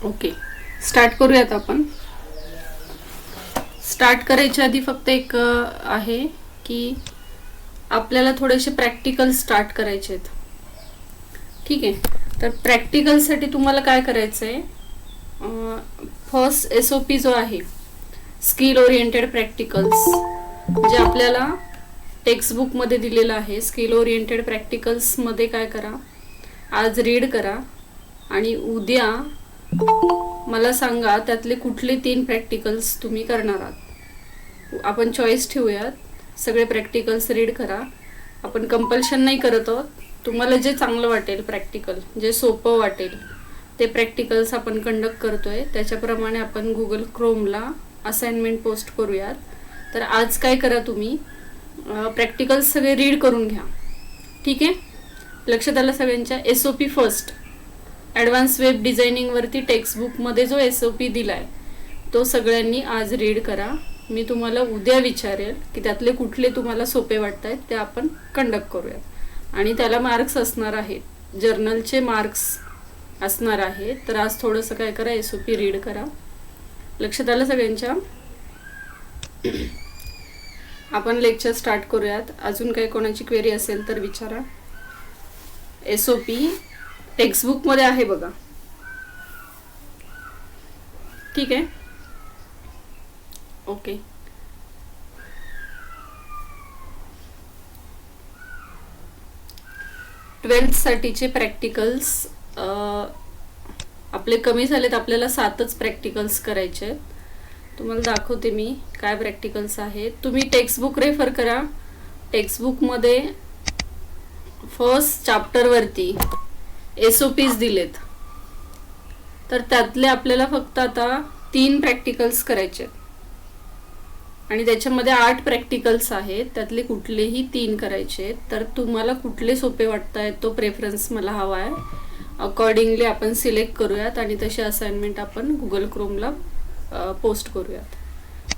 Okay, start करूयात आपण. Start करायच्या आधी फक्त एक आहे की आपल्याला थोडेसे प्रॅक्टिकल स्टार्ट करायचे आहेत. ठीक आहे, तर प्रॅक्टिकलसाठी तुम्हाला काय करायचं आहे, फर्स्ट SOP जो आहे स्किल ओरिएंटेड प्रॅक्टिकल्स, जे आपल्याला टेक्स्टबुकमध्ये दिलेलं आहे. स्किल ओरिएंटेड प्रॅक्टिकल्समध्ये काय करा, आज रीड करा आणि उद्या मला सांगा त्यातले कुठले 3 प्रॅक्टिकल्स तुम्ही करणार आहात. आपण चॉईस ठेवूयात. सगळे प्रॅक्टिकल्स रीड करा. आपण कंपल्शन नाही करत आहोत. तुम्हाला जे चांगलं वाटेल, प्रॅक्टिकल जे सोपं वाटेल ते प्रॅक्टिकल्स आपण कंडक्ट करतोय. त्याच्याप्रमाणे आपण गुगल क्रोमला असाइनमेंट पोस्ट करूयात. तर आज काय करा, तुम्ही प्रॅक्टिकल्स सगळे रीड करून घ्या. ठीक आहे, लक्षात आलं सगळ्यांच्या. SOP फर्स्ट ॲडव्हान्स वेब डिझायनिंगवरती टेक्स्टबुकमध्ये जो SOP दिला आहे तो सगळ्यांनी आज रीड करा. मी तुम्हाला उद्या विचारेल की त्यातले कुठले तुम्हाला सोपे वाटत आहेत ते आपण कंडक्ट करूयात आणि त्याला मार्क्स असणार आहेत, जर्नलचे मार्क्स असणार आहेत. तर आज थोडंसं काय करा, SOP रीड करा. लक्षात आलं सगळ्यांच्या. आपण लेक्चर स्टार्ट करूयात. अजून काही कोणाची क्वेरी असेल तर विचारा. SOP टेक्स्टबुकमध्ये आहे बघा. ठीक आहे, ओके. ट्वेल्थसाठीचे प्रॅक्टिकल्स आपले कमी झालेत. आपल्याला 7च प्रॅक्टिकल्स करायचे आहेत. तुम्हाला दाखवते मी काय प्रॅक्टिकल्स आहेत. तुम्ही टेक्स्टबुक रेफर करा. टेक्स्टबुकमध्ये फर्स्ट चॅप्टरवरती SOPs दिलेत. तर त्यातले आपल्याला फक्त आता 3 प्रॅक्टिकल्स करायचे आणि त्याच्यामध्ये 8 प्रॅक्टिकल्स आहेत. त्यातले कुठलेही 3 करायचे. तर तुम्हाला कुठले सोपे वाटत आहेत तो प्रेफरन्स मला हवा आहे. अकॉर्डिंगली आपण सिलेक्ट करूयात आणि तशी असाइनमेंट आपण गुगल क्रोमला पोस्ट करूयात.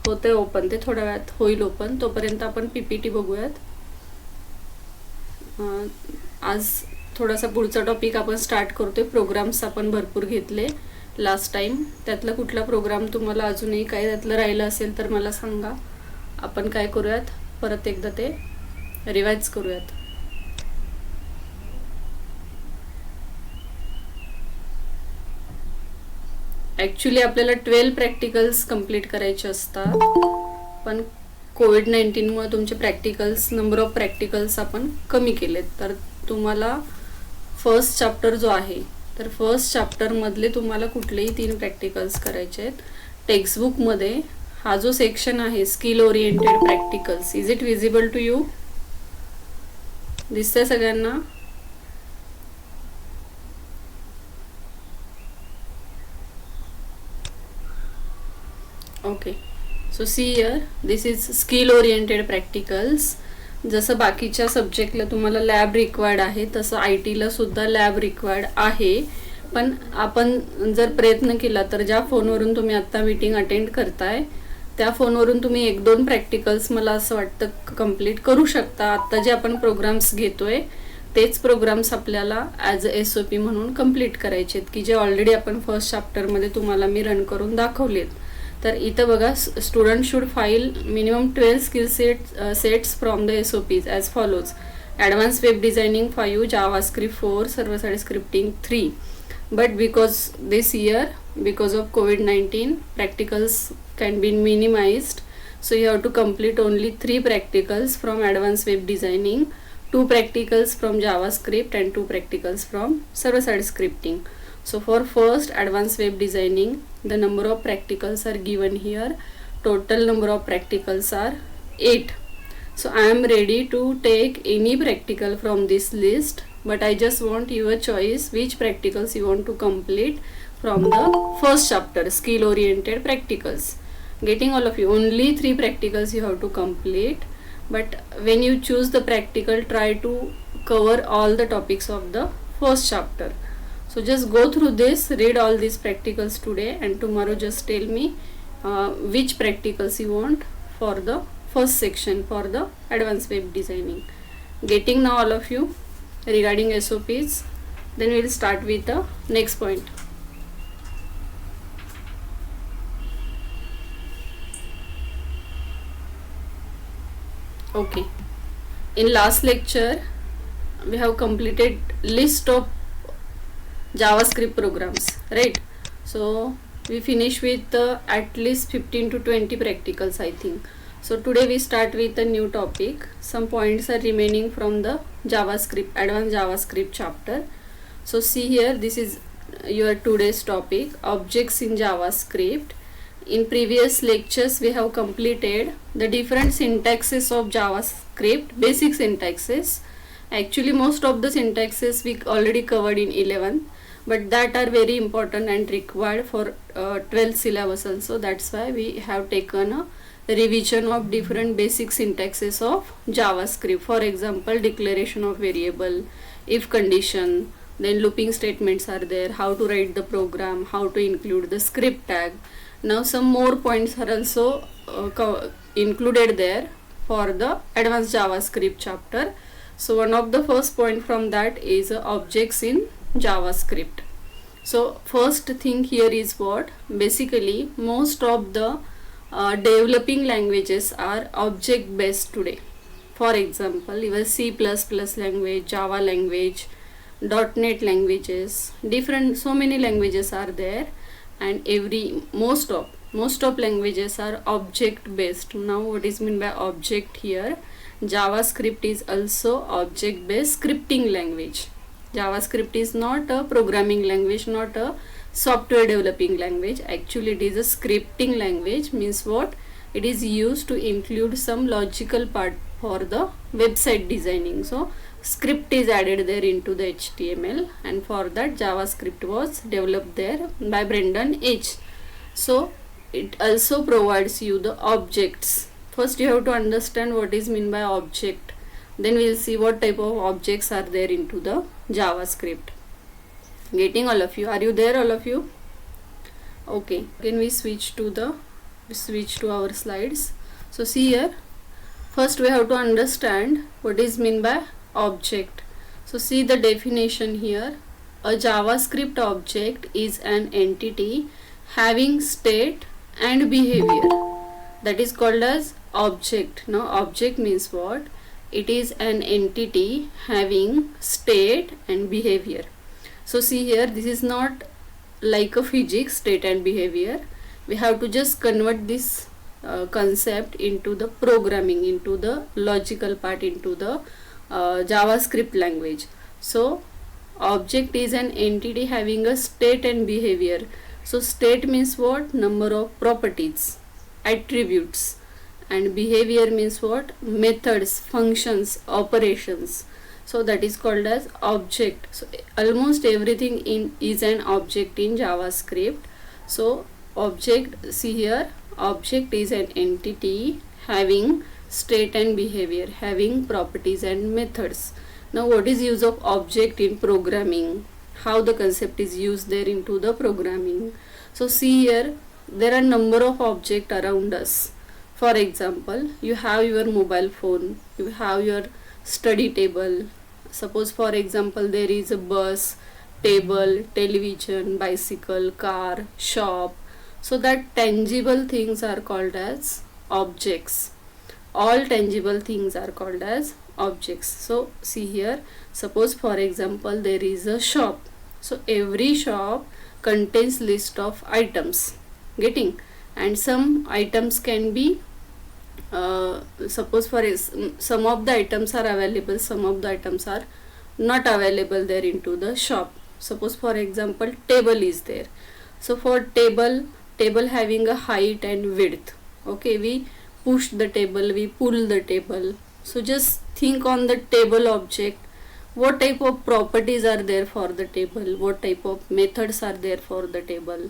होते ओपन, ते थोड्या वेळात होईल ओपन. तोपर्यंत आपण PPT बघूयात. आज थोडासा पुढचा टॉपिक आपण स्टार्ट करतोय. प्रोग्राम्स आपण भरपूर घेतले लास्ट टाइम. त्यातला कुठला प्रोग्राम तुम्हाला अजूनही काय त्यातलं राहिलं असेल तर मला सांगा. आपण काय करूयात, परत एकदा ते रिवाइज करूयात. ॲक्च्युली आपल्याला 12 प्रॅक्टिकल्स कंप्लीट करायचे असतात, पण कोविड-19मुळे तुमचे प्रॅक्टिकल्स, नंबर ऑफ प्रॅक्टिकल्स आपण कमी केलेत. तर तुम्हाला फर्स्ट चॅप्टर जो आहे, तर फर्स्ट चॅप्टरमधले तुम्हाला कुठलेही 3 प्रॅक्टिकल्स करायचे आहेत. टेक्स्टबुकमध्ये हा जो सेक्शन आहे skill oriented practicals, is it visible to you? दिसतंय सगळ्यांना? Okay, so see here, this is skill oriented practicals. जसं बाकीच्या सब्जेक्टला तुम्हाला लॅब रिक्वायर्ड आहे तसं IT ला सुद्धा लॅब रिक्वायर्ड आहे. पण आपण जर प्रयत्न केला तर ज्या फोनवरून तुम्ही आत्ता मीटिंग अटेंड करताय त्या फोनवरून तुम्ही 1-2 प्रॅक्टिकल्स मला असं वाटतं कंप्लीट करू शकता. आत्ता जे आपण प्रोग्राम्स घेतोय तेच प्रोग्राम्स आपल्याला ॲज अ SOP म्हणून कंप्लीट करायचे आहेत, की जे ऑलरेडी आपण फर्स्ट चॅप्टरमध्ये तुम्हाला मी रन करून दाखवलेत. तर इथं बघा, student should file minimum 12 skill sets from the SOPs as follows. Advance web designing 5, JavaScript 4, server side scripting 3. But because this year, because of COVID-19, practicals can be minimized. So you have to complete only 3 practicals from advanced web designing, 2 practicals from JavaScript and 2 practicals from server-side scripting. So for first advanced web designing, the number of practicals are given here. Total number of practicals are 8. So I am ready to take any practical from this list. But I just want your choice which practicals you want to complete from the first chapter, skill oriented practicals. Getting all of you, only 3 practicals you have to complete, but when you choose the practical, try to cover all the topics of the first chapter. So just go through this, read all these practicals today, and tomorrow just tell me which practicals you want for the first section for the advanced web designing. Getting now all of you regarding SOPs. Then we will start with the next point. Okay, in last lecture we have completed list of JavaScript programs, right? So we finish with at least 15 to 20 practicals, I think. So today we start with a new topic. Some points are remaining from the JavaScript, advanced JavaScript chapter. So see here, this is your today's topic, objects in JavaScript. In previous lectures we have completed the different syntaxes of JavaScript, basic syntaxes. Actually most of the syntaxes we already covered in 11, but that are very important and required for 12th syllabus also. That's why we have taken a revision of different basic syntaxes of JavaScript. For example, declaration of variable, if condition, then looping statements are there, how to write the program, how to include the script tag. Now some more points are also included there for the advanced JavaScript chapter. So one of the first point from that is objects in JavaScript. So first thing here is what? Basically most of the developing languages are object based today. For example, your C++ language, Java language, .NET languages, different, so many languages are there, and most of languages are object based. Now what is meant by object here? JavaScript is also object based scripting language. JavaScript is not a programming language, not a software developing language. Actually it is a scripting language. Means what? It is used to include some logical part for the website designing. So script is added there into the HTML, and for that JavaScript was developed there by Brendan H. So it also provides you the objects. First you have to understand what is meant by object, then we will see what type of objects are there into the JavaScript. Getting all of you? Are you there, all of you? Okay, can we switch to our slides? So see here, first we have to understand what is meant by object. So see the definition here. A JavaScript object is an entity having state and behavior. That is called as object. Now object means what? It is an entity having state and behavior. So see here, this is not like a physics, state and behavior. We have to just convert this concept into the programming, into the logical part, into the JavaScript language. So object is an entity having a state and behavior. So state means what? Number of properties, attributes, and behavior means what? Methods, functions, operations. So that is called as object. So almost everything is an object in JavaScript. So object, see here, object is an entity having state and behavior, having properties and methods. Now what is use of object in programming? How the concept is used there into the programming? So see here, there are number of objects around us. For example, you have your mobile phone, you have your study table. Suppose for example there is a bus, table, television, bicycle, car, shop. So that tangible things are called as objects. All tangible things are called as objects. So see here, suppose for example there is a shop. So every shop contains list of items. Getting? And some items can be suppose for some of the items are available, some of the items are not available there into the shop. Suppose for example table is there. So for table having a height and width. Okay, we push the table, we pull the table. So just think on the table object. What type of properties are there for the table? What type of methods are there for the table?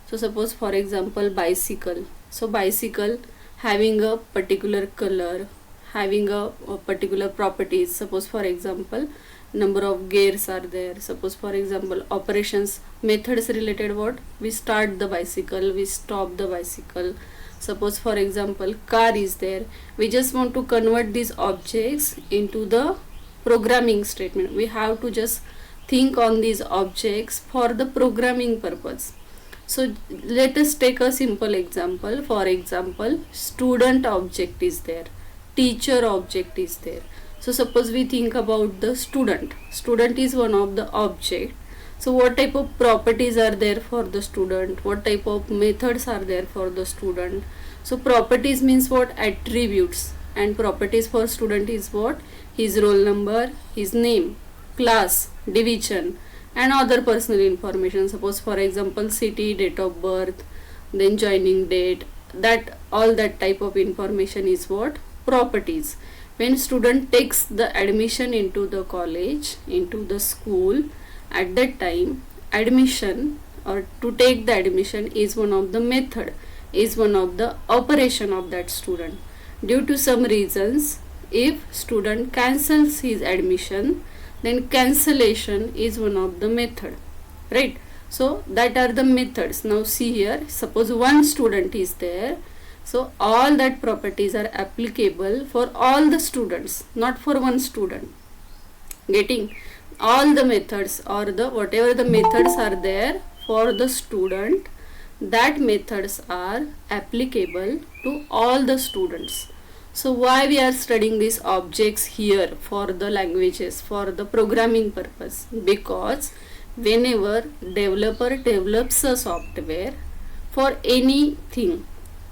So suppose for example bicycle. So bicycle having a particular color, having a particular properties. Suppose for example number of gears are there. Suppose for example operations, methods related what? We start the bicycle, we stop the bicycle. Suppose for example car is there. We just want to convert these objects into the programming statement. We have to just think on these objects for the programming purpose. So let us take a simple example. For example, student object is there. teacher object is there. So suppose we think about the student is one of the object. So what type of properties are there for the student, what type of methods are there for the student? So properties means what? Attributes. And properties for student is what? His roll number, his name, class, division, and other personal information. Suppose for example city, date of birth, then joining date, that all that type of information is what? Properties. When student takes the admission into the college, into the school, at that time admission or to take the admission is one of the method, is one of the operation of that student. Due to some reasons, if student cancels his admission, then cancellation is one of the method, right? So that are the methods. Now see here, suppose one student is there, so all that properties are applicable for all the students, not for one student. Getting? All the methods or the whatever the methods are there for the student, that methods are applicable to all the students. So why we are studying these objects here for the languages, for the programming purpose? Because whenever developer develops a software for anything,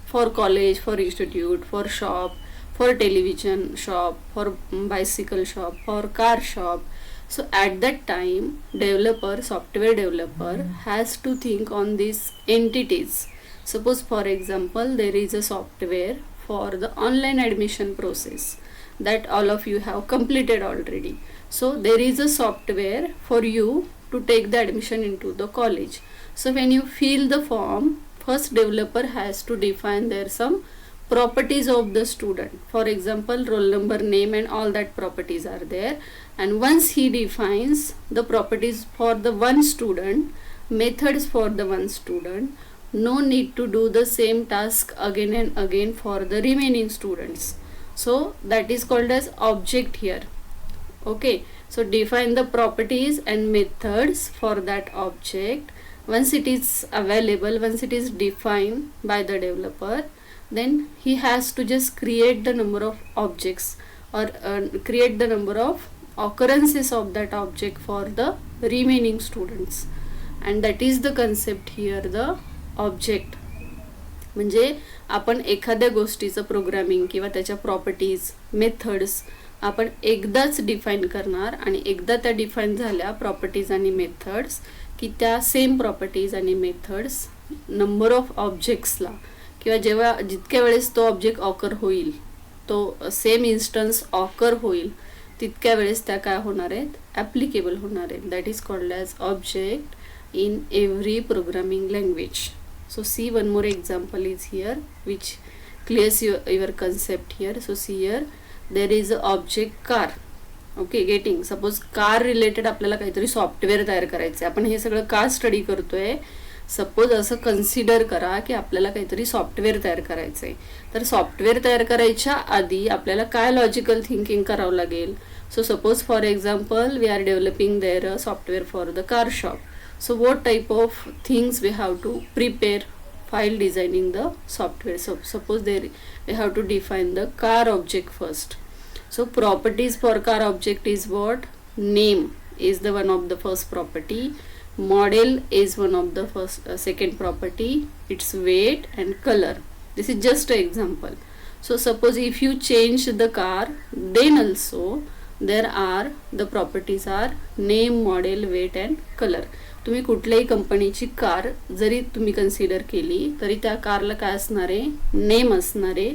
for college, for institute, for shop, for television shop, for bicycle shop, for car shop, so at that time software developer has to think on these entities. Suppose for example there is a software for the online admission process that all of you have completed already. So there is a software for you to take the admission into the college. So when you fill the form, first developer has to define there some properties of the student. For example, roll number, name, and all that properties are there. And once he defines the properties for the one student, methods for the one student, no need to do the same task again and again for the remaining students. So that is called as object here. Okay, so define the properties and methods for that object. Once it is available, once it is defined by the developer, then he has to just create the number of objects or create the number of occurrences of that object for the remaining students. And that is the concept here, the object. म्हणजे आपण एखाद्या गोष्टीचं programming किंवा त्याच्या properties, methods आपण एकदाच define करणार आणि एकदा त्या डिफाईन झाल्या प्रॉपर्टीज आणि मेथड्स की त्या सेम प्रॉपर्टीज आणि मेथड्स नंबर ऑफ ऑब्जेक्ट्सला किंवा जेव्हा जितक्या वेळेस तो ऑब्जेक्ट ऑकर होईल, तो सेम इन्स्टन्स ऑकर होईल, तितक्या वेळेस त्या काय होणार आहेत? ॲप्लिकेबल होणार आहेत. That is called as object in every programming language. So see one more example is here which clears your concept here. So see here there is a object car. Okay, getting? Suppose car related आपल्याला काहीतरी software तयार करायचं आहे. आपण हे सगळं का study करतोय? Suppose असं कन्सिडर करा की आपल्याला काहीतरी सॉफ्टवेअर तयार करायचं आहे. तर सॉफ्टवेअर तयार करायच्या आधी आपल्याला काय लॉजिकल थिंकिंग करावं लागेल? So suppose for example we are developing there a software for the car shop. So what type of things we have to prepare while designing the software? So suppose there we have to define the car object first. So properties for car object is what? Name is the one of the first property. Model is one of the second property. Its weight and color. This is just an example. So suppose if you change the car, then also there are the properties are name, model, weight and color. तुम्ही कुठल्याही कंपनीची car जरी तुम्ही consider केली तरी त्या कारला काय असणार आहे? नेम असणार आहे,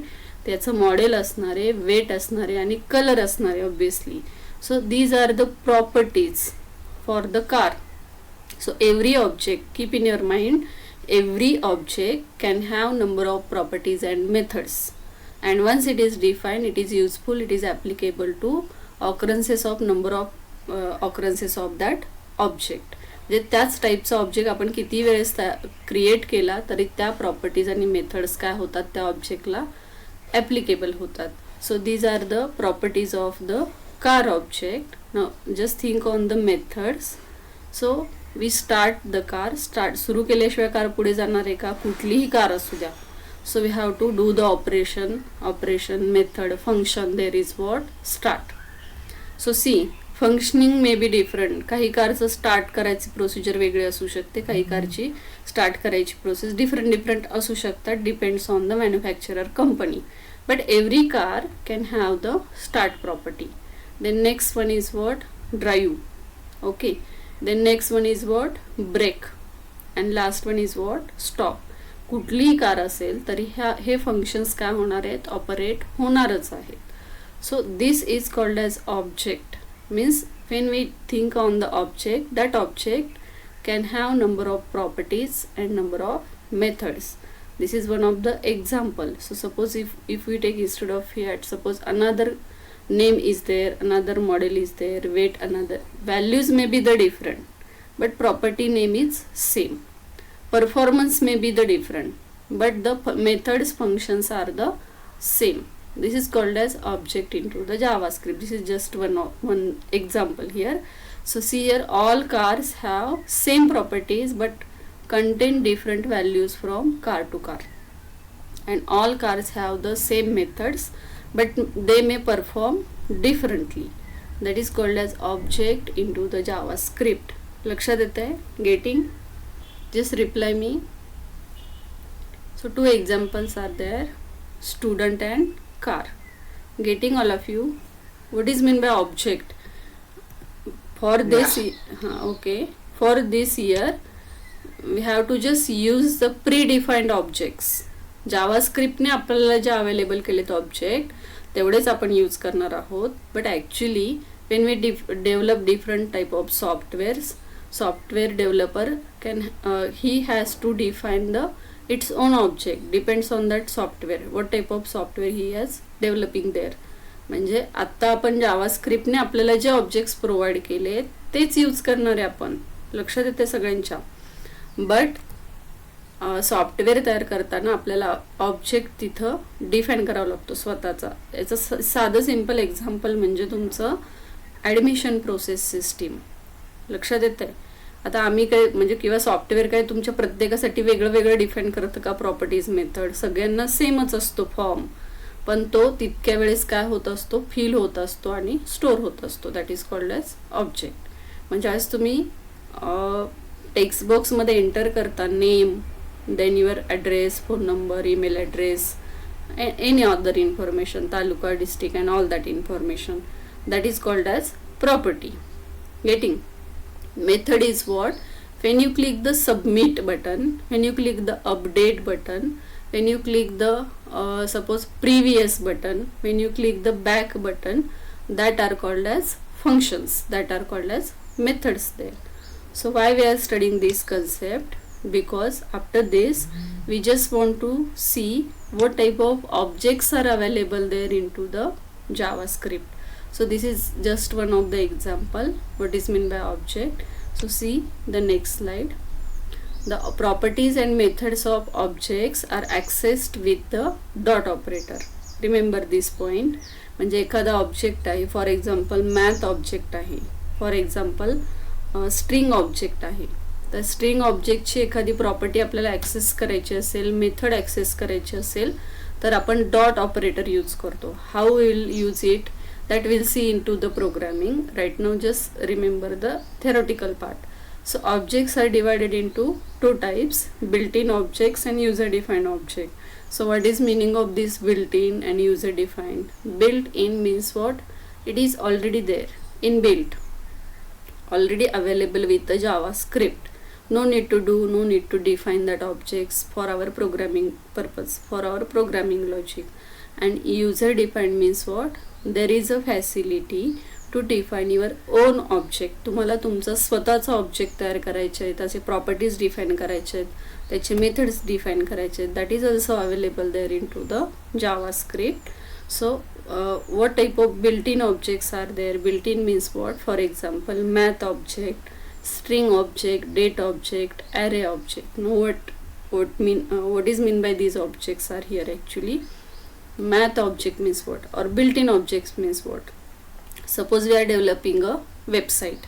त्याचं मॉडेल असणार आहे, वेट असणार आहे आणि कलर असणार आहे obviously. So these are the properties for the car. So every object, keep in your mind, every object can have number of properties and methods. And once it is defined, it is useful, it is applicable to occurrences of number of occurrences of that object. म्हणजे त्याच टाईपचा object आपण किती वेळेस create केला तरी त्या properties आणि methods काय होतात? त्या ऑब्जेक्टला ॲप्लिकेबल होतात. So these are the properties of the car object. Now just think on the methods. So we start the car. सुरू केल्याशिवाय कार पुढे जाणार आहे का? कुठलीही कार असू द्या. So we have to do the operation, method, function. There is what? Start. So see, functioning may be different. काही कारचं स्टार्ट करायची प्रोसिजर वेगळी असू शकते, काही कारची स्टार्ट करायची प्रोसेस डिफरंट असू शकतात, depends on the manufacturer company. But every car can have the start property. Then next one is what? Drive. Okay. Then next one is what? Brake. And last one is what? Stop. कुठलीही car असेल तरी हे functions काय होणार आहेत? Operate होणारच आहेत. So this is called as object. Means when we think on the object, that object can have number of properties and number of methods. This is one of the example. So suppose if we take instead of Fiat, suppose another name is there, another model is there, weight another, values may be the different, but property name is same. Performance may be the different, but the methods functions are the same. This is called as object into the JavaScript. This is just one example here. So see here, all cars have same properties but contain different values from car to car, and all cars have the same methods but they may perform differently. That is called as object into the JavaScript. लक्षात येत आहे? Getting? Just reply me. So two examples are there, student and car. Getting all of you? What is mean by object? For this okay, for this year we have to just use the predefined objects. JavaScript ने आपल्याला जे available केलेत object तेवढेच आपण use करणार आहोत. But actually when we develop different type of software developer can he has to define the its own object, depends on that software, what type of software he is developing there. म्हणजे आता आपण जावास्क्रिप्टने आपल्याला जे objects provide केले तेच use करणार आहे आपण. लक्षात येते सगळ्यांच्या? बट सॉफ्टवेअर तयार करताना आपल्याला ऑब्जेक्ट तिथं डिफाईन करावा लागतो स्वतःचा. याचं साधं सिंपल एक्झाम्पल म्हणजे तुमचं ॲडमिशन प्रोसेस सिस्टीम. लक्षात येते? आता आम्ही काय म्हणजे किंवा सॉफ्टवेअर काय तुमच्या प्रत्येकासाठी वेगळं वेगळं डिफाईन करतं का? प्रॉपर्टीज, मेथड सगळ्यांना सेमच असतो फॉर्म, पण तो तितक्या वेळेस काय होत असतो? फिल होत असतो आणि स्टोर होत असतो. That is called as object. म्हणजे आज तुम्ही टेक्स्ट बॉक्समध्ये एंटर करता name, then your address, phone number, email address, any other information, taluka, district and all that information, that is called as property. Getting? Method is what? When you click the submit button, when you click the update button, when you click the suppose previous button, when you click the back button, that are called as functions, that are called as methods there. So why we are studying this concept? Because after this we just want to see what type of objects are available there into the JavaScript. So this is just one of the example what is meant by object. So see the next slide. The properties and methods of objects are accessed with the dot operator. Remember this point. म्हणजे एखादा object आहे, for example math object आहे, for example string object आहे. तर string ऑब्जेक्टची एखादी property आपल्याला access करायची असेल, मेथड ॲक्सेस करायची असेल तर आपण डॉट ऑपरेटर यूज करतो. How will use it? That we'll see into the programming. Right now just remember the theoretical part. So objects are divided into two types, built-in objects and user-defined object. So what is meaning of this built-in and user-defined? Built-in means what? It is already there, inbuilt, already available with the JavaScript. No need to define that objects for our programming purpose, for our programming logic. And user-defined means what? There is a facility to define your own object. तुम्हाला तुमचा स्वतःचा object तयार करायचे आहे, त्याचे properties define करायचे आहेत, त्याचे मेथड्स डिफाईन करायचे आहेत. That is also available there in to the JavaScript. So what type of built-in objects are there? Built-in means what? For example, math object, string object, date object, array object. Now what is mean by these objects are here actually. Math object means what? Or built-in objects means what? Suppose we are developing a website.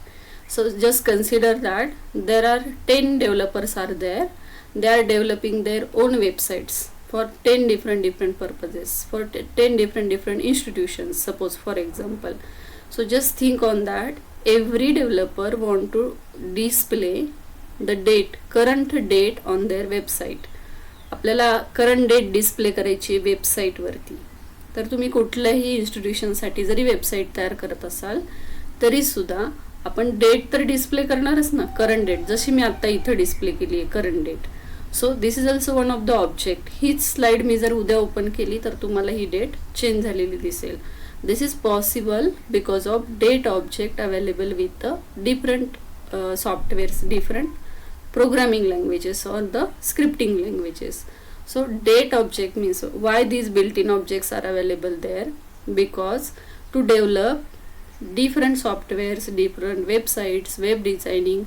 So just consider that there are 10 developers are there. They are developing their own websites. for 10 different purposes, for 10 different institutions, suppose for example. So just think on that. Every developer want to display the date, current date on their website. आपल्याला current date display करायची आहे वेबसाईटवरती. तर तुम्ही कुठल्याही इन्स्टिट्यूशनसाठी जरी website तयार करत असाल तरी सुद्धा आपण डेट तर डिस्प्ले करणारच ना, करंट डेट, जशी मी आता इथं डिस्प्ले केली आहे current date. So this is also one of the object. हीच स्लाइड मी जर उद्या ओपन केली तर तुम्हाला ही डेट चेंज झालेली दिसेल. This is possible because of date object available with the different softwares, different programming languages or the scripting languages. So date object means why these built-in objects are available there, because to develop different softwares, different websites, web designing,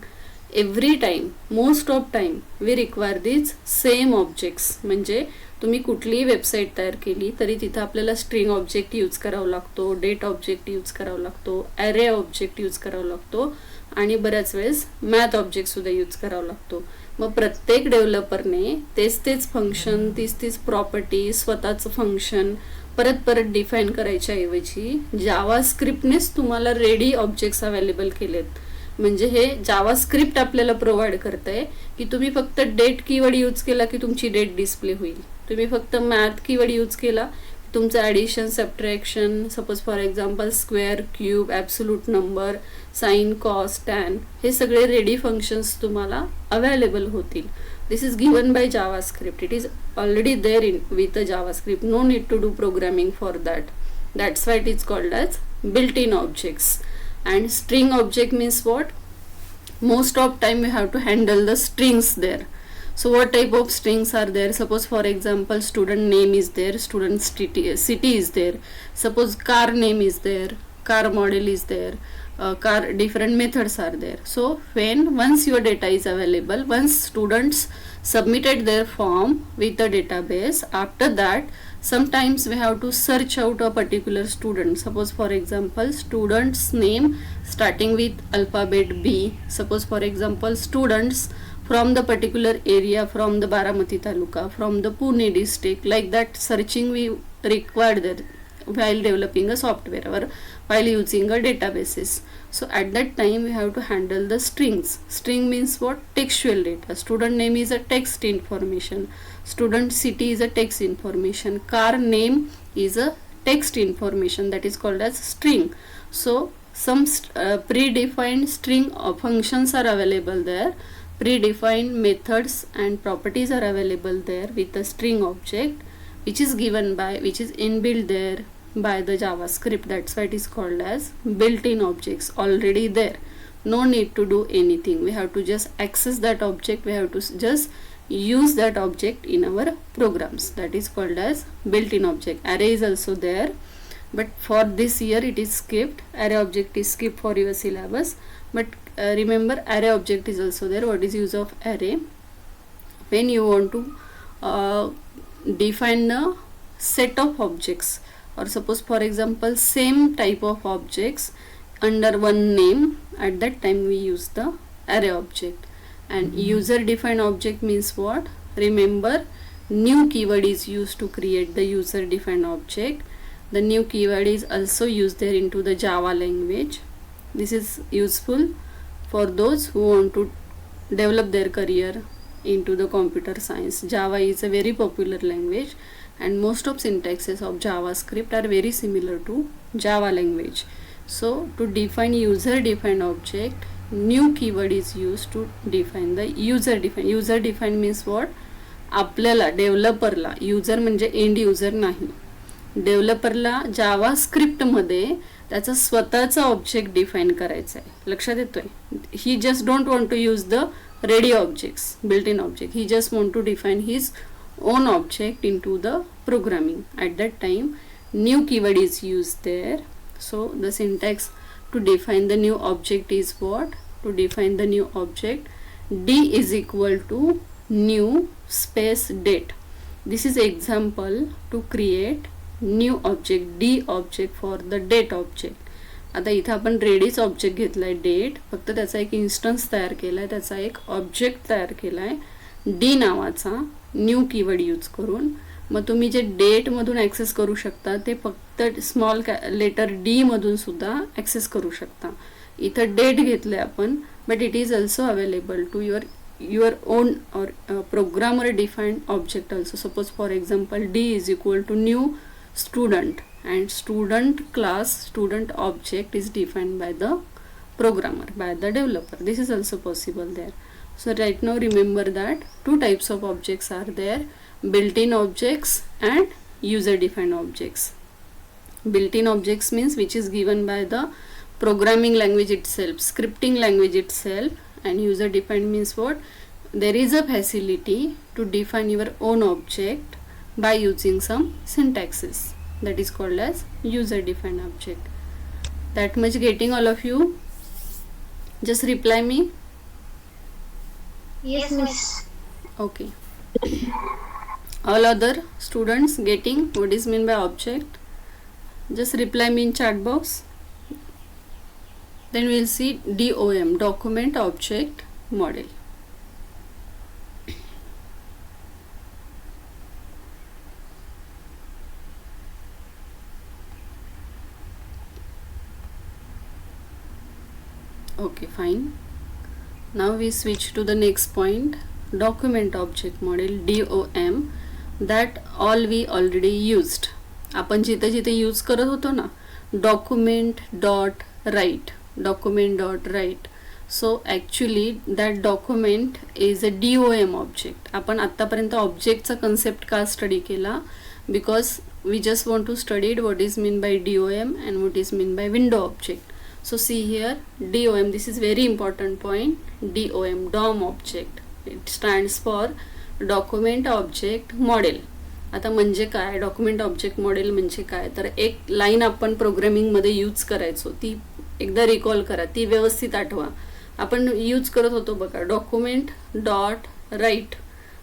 every time, most of time we require these same objects. म्हणजे तुम्ही कुठलीही website तयार केली तरी तिथं आपल्याला string object use करावा लागतो, डेट ऑब्जेक्ट यूज करावा लागतो, ॲरे ऑब्जेक्ट यूज करावा लागतो आणि बऱ्याच वेळेस मॅथ ऑब्जेक्ट सुद्धा यूज करावा लागतो. मग प्रत्येक डेव्हलपरने तेच फंक्शन, तीच प्रॉपर्टी, स्वतःचं फंक्शन परत डिफाईन करायच्या ऐवजी जावा स्क्रिप्टनेच तुम्हाला रेडी ऑब्जेक्ट्स अवेलेबल केलेत. म्हणजे हे जावा स्क्रिप्ट आपल्याला प्रोव्हाइड करतंय की तुम्ही फक्त डेट कीवर्ड यूज केला की तुमची डेट डिस्प्ले होईल. तुम्ही फक्त मॅथ कीवर्ड यूज केला तुमचं addition, subtraction, suppose for example square, cube, absolute number, sine, cos, tan, हे सगळे रेडी फंक्शन्स तुम्हाला अवेलेबल होतील. This is given by JavaScript. It is already there in with a JavaScript. No need to do programming for that. That's why it is called as built in objects. And string object means what? Most of time we have to handle the strings there. So what type of strings are there? Suppose for example student name is there, student city is there. Suppose car name is there, car model is there, car different methods are there. So once your data is available, once students submitted their form with the database, after that sometimes we have to search out a particular student. Suppose for example student's name starting with alphabet B. Suppose for example students from the particular area, from the Baramati Taluka, from the Pune district, like that searching we required there while developing a software or while using a databases. So at that time we have to handle the strings. String means what? Textual data. Student name is a text information, student city is a text information, car name is a text information, that is called as string. So some predefined string functions are available there, predefined methods and properties are available there with the string object which is inbuilt there by the JavaScript. That's why it is called as built-in objects, already there. No need to do anything. We have to just access that object. We have to just use that object in our programs. That is called as built-in object. Array is also there, but for this year it is skipped. Array object is skipped for your syllabus, but remember array object is also there. What is use of array? When you want to define a set of objects, or suppose for example same type of objects under one name, at that time we use the array object. And user defined object means what? Remember, new keyword is used to create the user defined object. The new keyword is also used there into the Java language. This is useful for those who want to develop their career into the computer science. Java is a very popular language and most of syntaxes of JavaScript are very similar to Java language. So to define user defined object, new keyword is used to define the user defined. User defined means what? आपल्याला डेव्हलपरला, user म्हणजे and user नाही, डेव्हलपरला जावा स्क्रिप्टमध्ये त्याचा स्वतःचा object define करायचा आहे. लक्षात येतोय? He just don't want to use the ready objects, built in object. He just want to define his own object into the programming. At that time new keyword is used there. So the syntax to define the new object is what? To define the new object, d is equal to new space date. This is example to create new object, d object for the date object. आता इथं आपण रेडीच object घेतलाय date, फक्त त्याचा एक instance तयार केलाय, त्याचा एक ऑब्जेक्ट तयार केलाय डी नावाचा, न्यू कीवर्ड यूज करून. मग तुम्ही जे डेटमधून ॲक्सेस करू शकता ते फक्त स्मॉल लेटर डी मधून सुद्धा ॲक्सेस करू शकता. इथं डेट घेतलं आहे आपण, but it is also available to your own or programmer defined object also. Suppose for example d is equal to new student, and student class student object is defined by the programmer, by the developer. This is also possible there. So right now remember that two types of objects are there: built-in objects and user defined objects. Built-in objects means which is given by the programming language itself, scripting language itself. And user defined means what? There is a facility to define your own object by using some syntaxes. That is called as user defined object. That much getting all of you? Just reply me. Yes, miss. Okay. All other students getting what is mean by object? Just reply me in chat box. Then we will see DOM, document object model. Okay, fine. Now we switch to the next point, document object model, DOM, that all we already used. आपण जिथे जिथे use करत होतो ना, document dot write, document dot write. So actually that document is a DOM object. आपण आतापर्यंत ऑब्जेक्टचा concept का study केला? Because we just want to study what is mean by DOM and what is mean by window object. So see here, DOM, this is very important point. DOM object, it stands for document object model. आता म्हणजे काय, document object model म्हणजे काय? तर एक line आपण प्रोग्रामिंगमध्ये use करायचो, ती एकदा रिकॉल करा, ती व्यवस्थित आठवा. आपण यूज करत होतो बघा, डॉक्युमेंट डॉट राईट,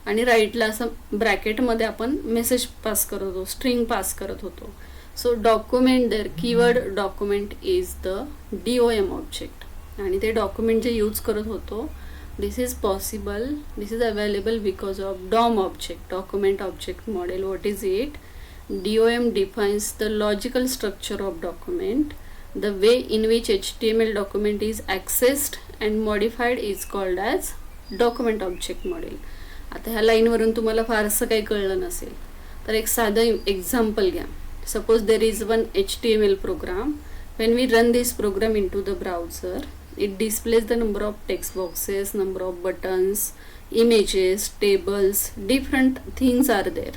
आणि राईटला असं ब्रॅकेटमध्ये आपण मेसेज पास करत होतो, स्ट्रिंग पास करत होतो. So document there keyword document is the DOM object, आणि ते डॉक्युमेंट जे यूज करत होतो, this is possible, this is available because of DOM object, document object model. What is it? DOM defines the logical structure of document. The way in which HTML document is accessed and modified is called as document object model. आता ह्या लाईनवरून तुम्हाला फारसं काही कळलं नसेल तर एक साधं एक्झाम्पल घ्या. Suppose there is one HTML program. When we run this program into the browser, it displays the number of text boxes, number of buttons, images, tables, different things are there.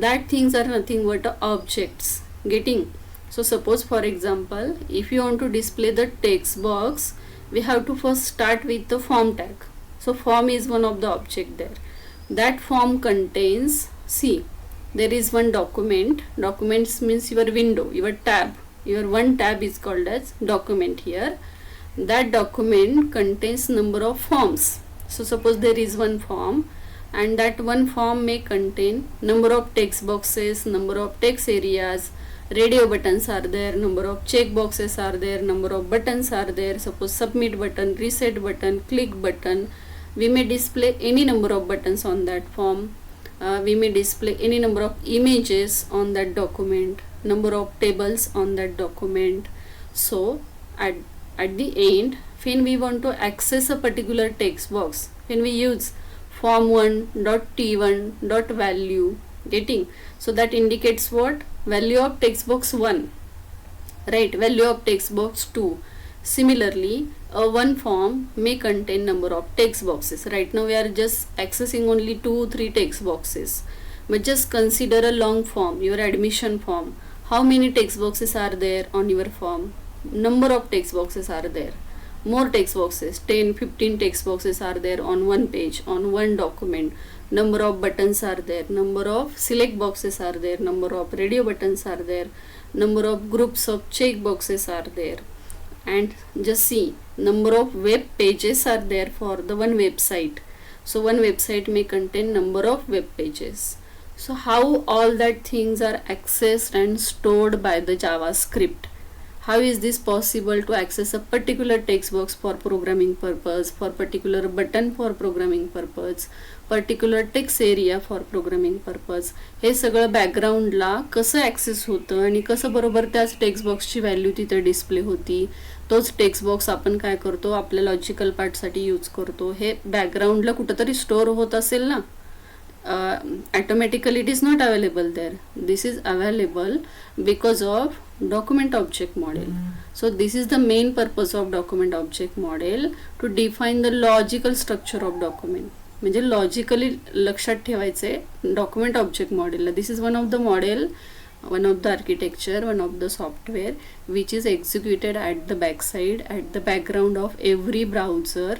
That things are nothing but objects. Getting? So suppose for example, if you want to display the text box, we have to first start with the form tag. So form is one of the object there. That form contains, see, there is one document. Documents means your window, your tab. Your one tab is called as document here. That document contains number of forms. So suppose there is one form, and that one form may contain number of text boxes, number of text areas, radio buttons are there, number of check boxes are there, number of buttons are there. Suppose submit button, reset button, click button. We may display any number of buttons on that form. We may display any number of images on that document, number of tables on that document. So at the end, when we want to access a particular text box, when we use form1.t1.value, getting? So that indicates what? Value of text box 1, right? Value of text box 2. Similarly, one form may contain number of text boxes. Right now we are just accessing only 2-3 text boxes, but just consider a long form, your admission form. How many text boxes are there on your form? Number of text boxes are there. More text boxes, 10-15 text boxes are there on one page, on one document. Number of buttons are there, number of select boxes are there, number of radio buttons are there, number of groups of check boxes are there. And just see, number of web pages are there for the one website. So one website may contain number of web pages. So how all that things are accessed and stored by the JavaScript? how is this possible to access a particular text box for programming purpose, for particular button for programming purpose, particular text area for programming purpose. हे सगळं बॅकग्राऊंडला कसं access होतं आणि कसं बरोबर त्याच text बॉक्सची value तिथे display होती. तोच टेक्स्ट बॉक्स आपण काय करतो आपल्या लॉजिकल पार्टसाठी यूज करतो. हे बॅकग्राऊंडला कुठंतरी स्टोअर होत असेल ना. Automatically it is not available there. This is available because of document object model. So this is the main purpose of document object model, to define the logical structure of document. म्हणजे logically लक्षात ठेवायचे document object मॉडेलला. This is one of the model, one of the architecture, one of the software which is executed at the backside, at the background of every browser.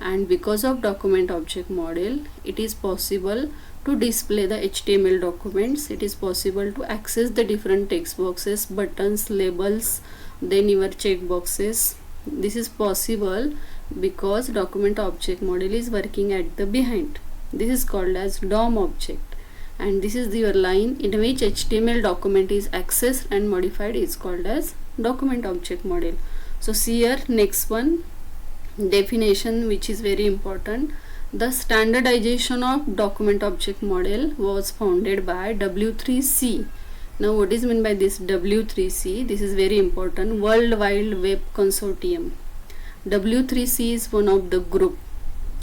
And because of document object model, it is possible to display the HTML documents. It is possible to access the different text boxes, buttons, labels, then your check boxes. This is possible because document object model is working at the behind. This is called as DOM object. And this is your line in which HTML document is accessed and modified is called as document object model. So see here next one definition which is very important. The standardization of document object model was founded by W3C. Now what is meant by this W3C? This is very important. World Wide Web Consortium. W3C is one of the group,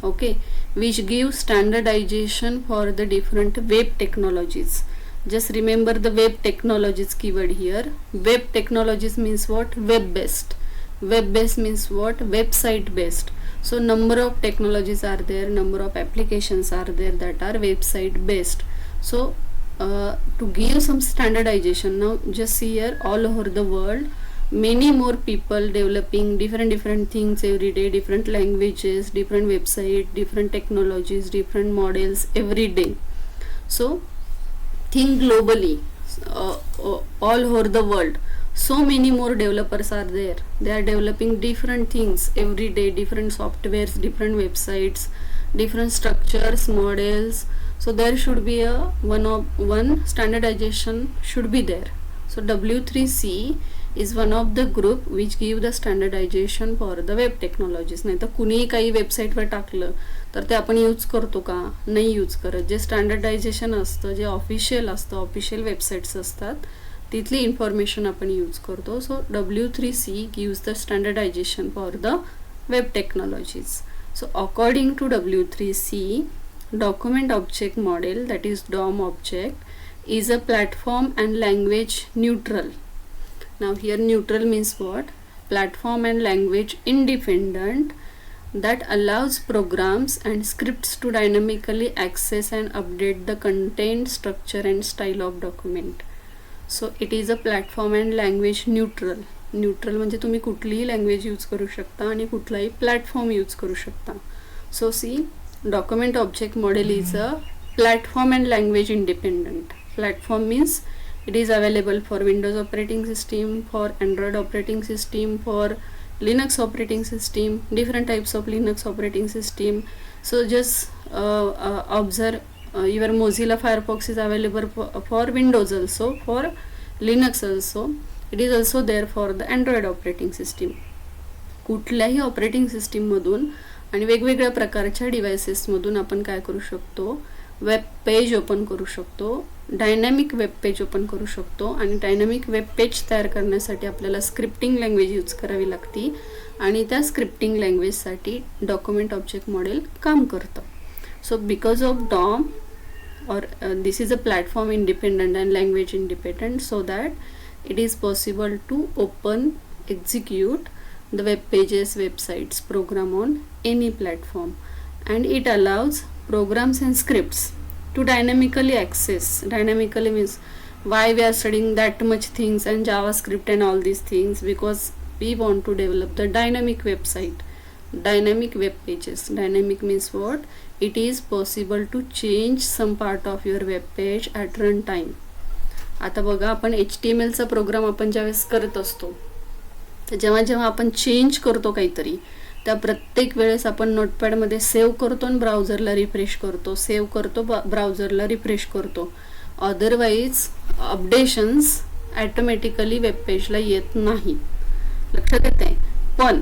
okay, which gives standardization for the different web technologies. Just remember the web technologies keyword here. Web technologies means what? Web based. Web based means what? Website based. So number of technologies are there, number of applications are there that are website based. So to give some standardization, now just see here all over the world many more people developing different things every day, different languages, different website, different technologies, different models every day. So think globally, all over the world so many more developers are there. They are developing different things every day, different softwares, different websites, different structures, models. So there should be a one standardization should be there. So W3C is one of the group which give the standardization for the web technologies. नाही तर कुणीही काही वेबसाईटवर टाकलं तर ते आपण use करतो का? नाही यूज करत. जे स्टँडर्डायझेशन असतं, जे ऑफिशियल असतं, ऑफिशियल वेबसाईट्स असतात तिथली इन्फॉर्मेशन आपण यूज करतो. सो W3C gives the standardization for the web technologies. So according to W3C, document object model, that is DOM object, is a platform and language neutral. Now here neutral means what? Platform and language independent, that allows programs and scripts to dynamically access and update the content, structure and style of document. So it is a platform and language neutral. Neutral म्हणजे तुम्ही कुठलीही language use करू शकता आणि कुठलाही platform use करू शकता. सो सी document object model is a platform and language independent. Platform means it is available for Windows operating system, for Android operating system, for Linux operating system, different types of Linux operating system. So just observe your Mozilla Firefox is available for Windows also, for Linux also. It is also there for the Android operating system. कुठल्याही operating system मधून आणि वेगवेगळ्या प्रकारच्या डिव्हाइसेसमधून आपण काय करू शकतो? Web page open करू शकतो, डायनॅमिक वेब पेज ओपन करू शकतो. आणि डायनॅमिक वेब पेज तयार करण्यासाठी आपल्याला स्क्रिप्टिंग लँग्वेज यूज करावी लागते आणि त्या स्क्रिप्टिंग लँग्वेजसाठी डॉक्युमेंट ऑब्जेक्ट मॉडेल काम करतं. So because of DOM or this is a platform independent and language independent, so that it is possible to open, execute the web pages, websites, program on any platform, and it allows programs and scripts to dynamically access. Dynamically means why we are studying that much things and JavaScript and all these things, because we want to develop the dynamic website, dynamic web pages. Dynamic means what? It is possible to change some part of your web page at run time. आता बघा, आपण HTML चा programme आपण ज्यावेळेस करत असतो तर जेव्हा जेव्हा आपण चेंज करतो काहीतरी, त्या प्रत्येक वेळेस आपण नोटपॅडमध्ये सेव्ह करतो आणि ब्राउझरला रिफ्रेश करतो, सेव्ह करतो, ब्राउझरला रिफ्रेश करतो. अदरवाईज अपडेशन्स ॲटोमॅटिकली वेब पेजला येत नाही. लक्षात येते. पण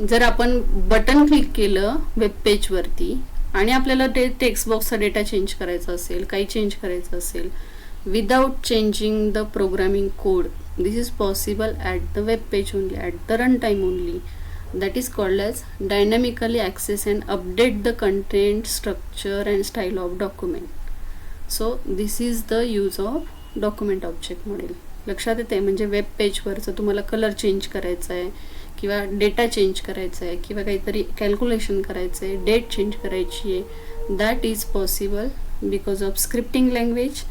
जर आपण बटन क्लिक केलं वेब पेजवरती आणि आपल्याला टेक्स्ट बॉक्सचा डेटा चेंज करायचा असेल, काही चेंज करायचं असेल, without changing the programming code, this is possible at the web page only, at the runtime only. That is called as dynamically access and update the content, structure and style of document. So this is the use of document object model. लक्षात येते. म्हणजे web पेजवरचं तुम्हाला colour change करायचा आहे किंवा data change करायचा आहे किंवा काहीतरी कॅल्क्युलेशन करायचं आहे, डेट चेंज करायची आहे, that is possible because of scripting language,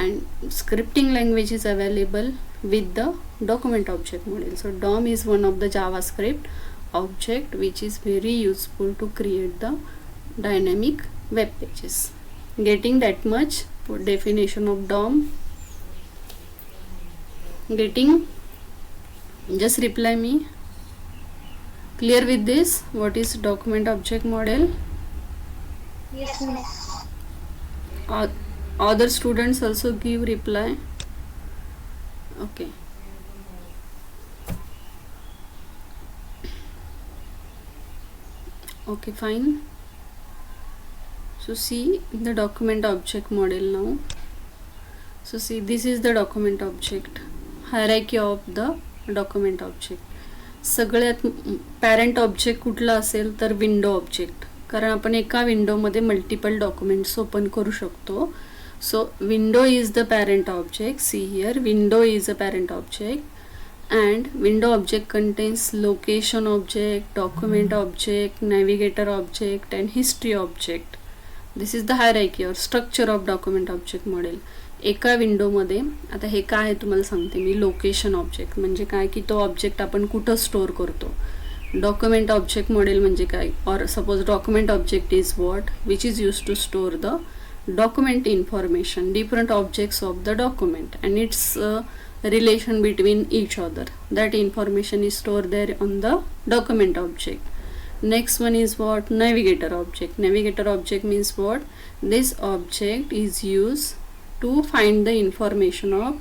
and scripting language is available with the document object model. So DOM is one of the JavaScript object which is very useful to create the dynamic web pages. Getting that much for definition of DOM? Getting? Just reply me. Clear with this? What is document object model? Yes, miss. Other students also give reply. Okay. Okay, fine. So see the document object model now. So see, this is the document object, hierarchy of the document object. सगळ्यात parent object कुठला असेल तर window object, कारण आपण एका विंडोमध्ये multiple documents open करू शकतो. So window is the parent object. See here, window is a parent object, and window object contains location object, document object, navigator object and history object. This is the hierarchy or structure of document object model. एका विंडोमध्ये आता हे काय आहे तुम्हाला सांगते मी. Location object म्हणजे काय की तो ऑब्जेक्ट आपण कुठं स्टोअर करतो. डॉक्युमेंट ऑब्जेक्ट मॉडेल म्हणजे काय, और suppose document object is what which is use to store the document information, different objects of the document and its relation between each other. That information is stored there on the document object. Next one is what? Navigator object. Navigator object means what? This object is used to find the information of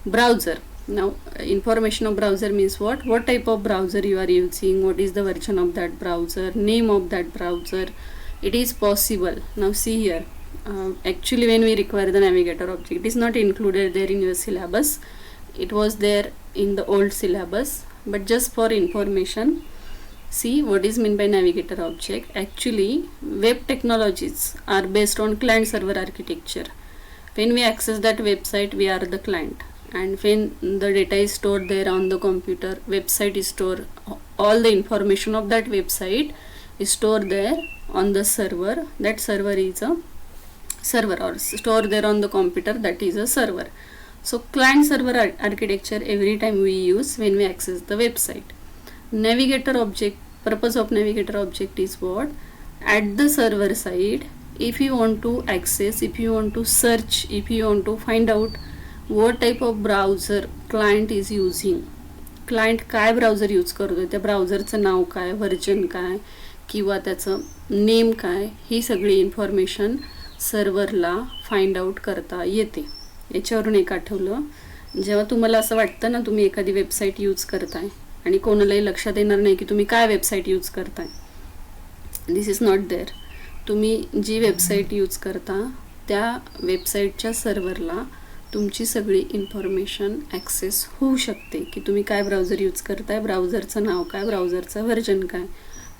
browser. Now information of browser means what? What type of browser you are using, what is the version of that browser, name of that browser. It is possible. Now see here, actually when we require the navigator object, it is not included there in your syllabus. It was there in the old syllabus, but just for information, see what is meant by navigator object. Actually web technologies are based on client server architecture. When we access that website, we are the client, and when the data is stored there on the computer, website is stored, all the information of that website is stored there on the server. That server is a server, or store there on the computer, that is a server. So client server architecture every time we use when we access the website. Navigator object, purpose of navigator object is what? At the server side, if you want to access, if you want to search, if you want to find out what type of browser client is using, client काय browser use करतोय, त्या ब्राउझरचं नाव काय, version काय किंवा त्याचं name काय, ही सगळी information सर्व्हरला find out करता येते. याच्यावरून एक आठवलं, जेव्हा तुम्हाला असं वाटतं ना तुम्ही एखादी वेबसाईट यूज करताय आणि कोणालाही लक्षात येणार नाही की तुम्ही काय वेबसाईट यूज करताय, दिस इज नॉट देअर. तुम्ही जी वेबसाईट यूज करता त्या वेबसाईटच्या सर्व्हरला तुमची सगळी इन्फॉर्मेशन ॲक्सेस होऊ शकते की तुम्ही काय ब्राउझर यूज करताय, ब्राउझरचं नाव काय, ब्राउझरचं व्हर्जन काय.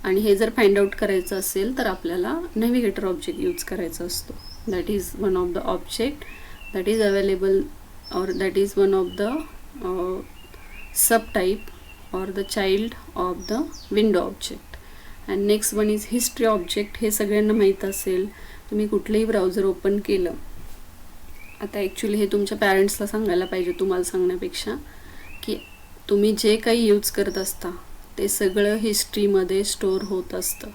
आणि हे जर फाइंड आउट करायचं असेल तर आपल्याला नेव्हिगेटर ऑब्जेक्ट यूज करायचा असतो. That is one of the object that is available, और that is one of the sub type और the child of the window object. And next one is history object. हे सगळ्यांना माहीत असेल, तुम्ही कुठलंही ब्राउझर ओपन केलं, आता ॲक्च्युली हे तुमच्या पॅरेंट्सला सांगायला पाहिजे तुम्हाला सांगण्यापेक्षा, की तुम्ही जे काही यूज करत असता ते सगळं हिस्ट्रीमध्ये स्टोअर होत असतं.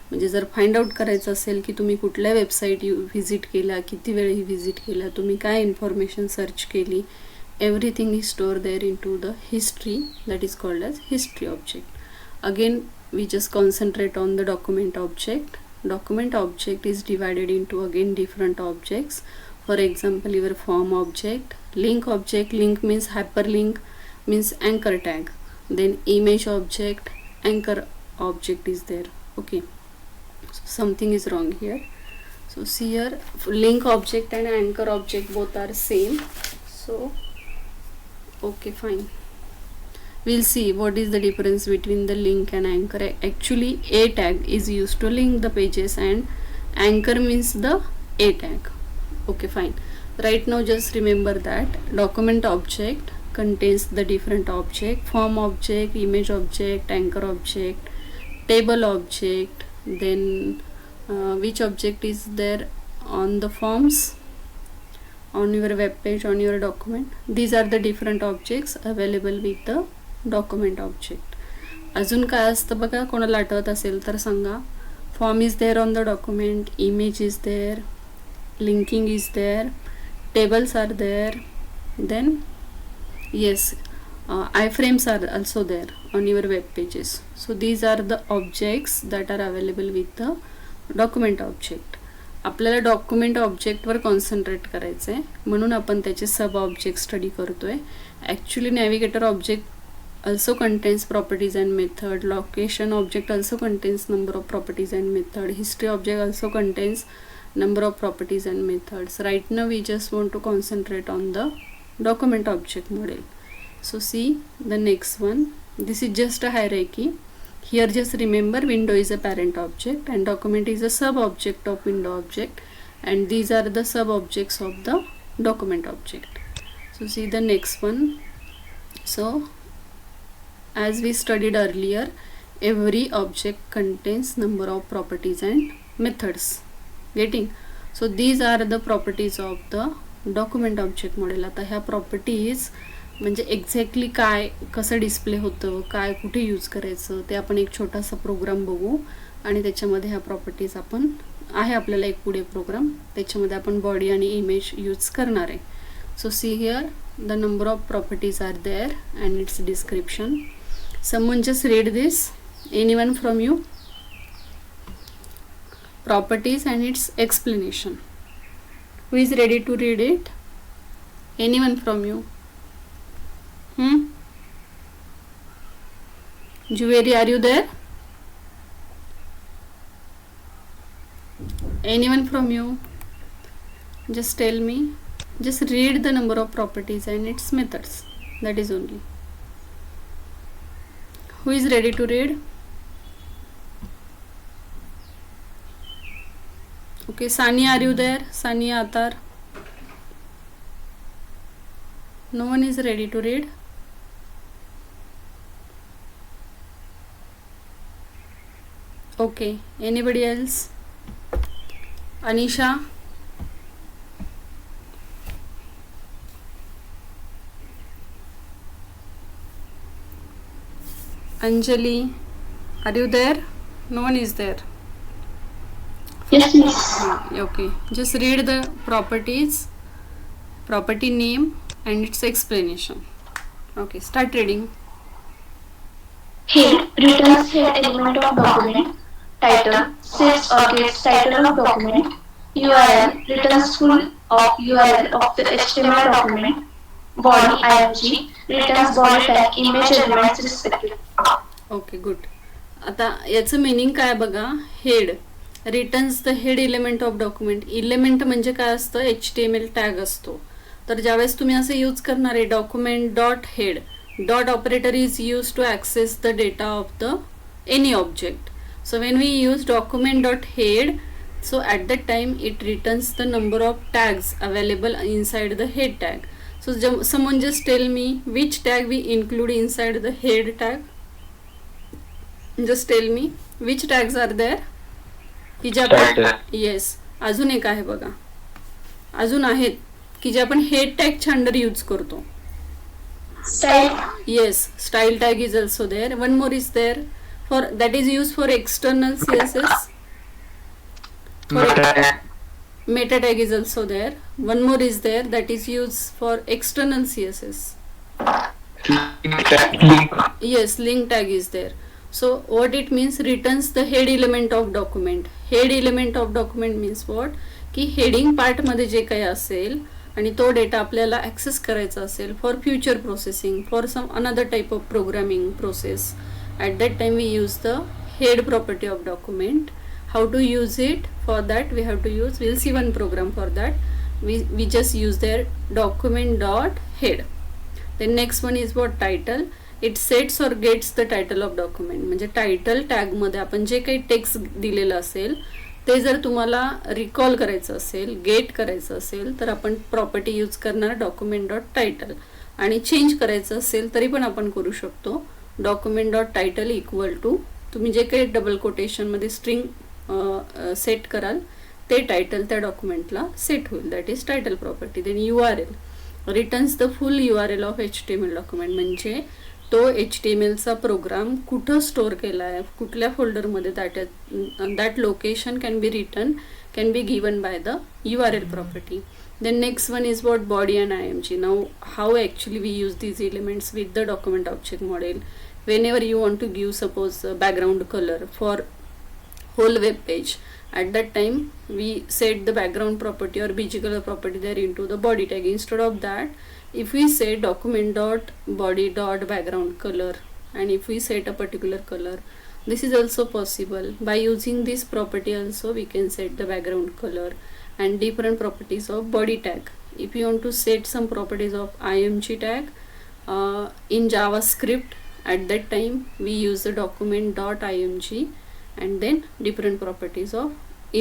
म्हणजे जर फाइंड आउट करायचं असेल की तुम्ही कुठल्या वेबसाईट व्हिजिट केला, किती वेळी व्हिजिट केला, तुम्ही काय इन्फॉर्मेशन सर्च केली, everything is store there in to the history, that is called as history object. Again we just concentrate on the document object. Document object is divided into again different objects. For example, your form object, link object. Link means hyperlink, means anchor tag. then image object, anchor object is there. Okay, so something is wrong here. So see here, link object and anchor object both are same. So okay, fine. We'll see what is the difference between the link and anchor. Actually, a tag is used to link the pages and anchor means the a tag. Okay, fine. Right now just remember that document object contains the different object: form object, image object, anchor object, table object, then which object is there on the forms, on your web page, on your document. These are the different objects available with the document object. अजून काय असतं बघा, कोणाला आठवत असेल तर सांगा. Form is there on the document, image is there, linking is there, tables are there, then yes, iframes are also there on your web pages. So these are the objects that are available with the document object. आपल्याला document ऑब्जेक्टवर concentrate करायचं आहे म्हणून आपण त्याचे sub object study करतोय. Actually navigator object also contains properties and method, location object also contains number of properties and method, history object also contains number of properties and methods. Right now we just want to concentrate on the document object model. So see the next one, this is just a hierarchy. Here just remember window is a parent object and document is a sub object of window object, and these are the sub objects of the document object. So see the next one. So as we studied earlier, every object contains number of properties and methods. Getting? So these are the properties of the document object model. आता ह्या properties म्हणजे exactly काय कसं display होतं, काय कुठे use करायचं ते आपण एक छोटासा प्रोग्राम बघू आणि त्याच्यामध्ये ह्या प्रॉपर्टीज आपण आहे आपल्याला एक पुढे प्रोग्राम त्याच्यामध्ये आपण बॉडी आणि इमेज यूज करणार आहे. So see here the number of properties are there and its description. Someone just read this. Anyone from you? Properties and its explanation. Who is ready to read it? Anyone from you? Juveri, are you there? Anyone from you? Just tell me. Just read the number of properties and its methods. That is only. Who is ready to read? Okay, Sania, are you there? Sania Atar. No one is ready to read. Okay, anybody else? Anisha? Anjali, are you there? No one is there. Yes, miss. Okay, just read the properties, property name and its explanation. Okay, start reading. Head returns head element of document. Title sets or gets title of document. URL returns full of URL of the HTML document. Body img returns body tag image elements respectively. Okay good. आता याचं मिनिंग काय बघा. Head returns the head element of document. Element म्हणजे काय असतं, HTML tag असतो. तर ज्यावेळेस तुम्ही असं यूज करणार आहे document dot head dot operator is use to access the data of the any object. So when we use document dot head, so at that time it returns the number of tags available inside the head tag. So someone just tell me which tag we include inside the head tag. Just tell me which tags are there. की जे आपण yes अजून एक आहे बघा, अजून आहेत की जे आपण हेड टॅगच्या अंडर यूज करतो. Yes, style tag is also there. One more is there for that is use for external CSS. Meta tag is also there. One more is there that is used for external CSS. Yes, link tag is there. So what it means, returns the head element of document. Head element of document means what, की heading part मध्ये जे काही असेल आणि तो data आपल्याला access करायचा असेल for future processing, for some another type of programming process, at that time we use the head property of document. How to use it? For that we have to use, we'll see one program for that. We just use their document dot head. Then next one is what? Title. It sets or gets the title of document. म्हणजे title tag मध्ये आपण जे काही text दिलेलं असेल ते जर तुम्हाला recall करायचं असेल, गेट करायचं असेल, तर आपण प्रॉपर्टी यूज करणार डॉक्युमेंट डॉट टायटल. आणि चेंज करायचं असेल तरी पण आपण करू शकतो document dot title equal to, तुम्ही जे काही डबल कोटेशनमध्ये स्ट्रिंग सेट कराल ते टायटल त्या डॉक्युमेंटला सेट होईल. That is title property. Then URL returns the full URL of HTML document. म्हणजे तो HTMLचा प्रोग्राम कुठं स्टोअर केला आहे, कुठल्या फोल्डरमध्ये, that location can be return, can be given by the URL property. Then next one is what? Body and IMG. Now how actually we use these elements with the document object model. Whenever you want to give suppose background color for whole web page, at that time we set the background property or bg color property there into the body tag. Instead of that, if we say document dot body dot background color, and if we set a particular color, this is also possible. By using this property also we can set the background color and different properties of body tag. If you want to set some properties of img tag in JavaScript, at that time we use the document dot img and then different properties of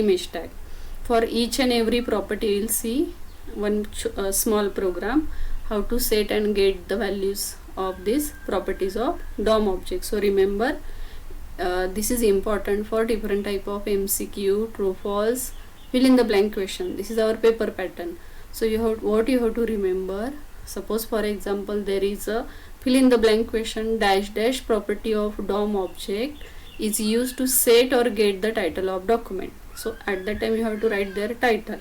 image tag. For each and every property we'll see one small program how to set and get the values of these properties of DOM object. So remember, this is important for different type of MCQ, true false, fill in the blank question. This is our paper pattern. So what you have to remember, suppose for example there is a fill in the blank question dash dash property of DOM object is used to set or get the title of document. So at that time you have to write their title.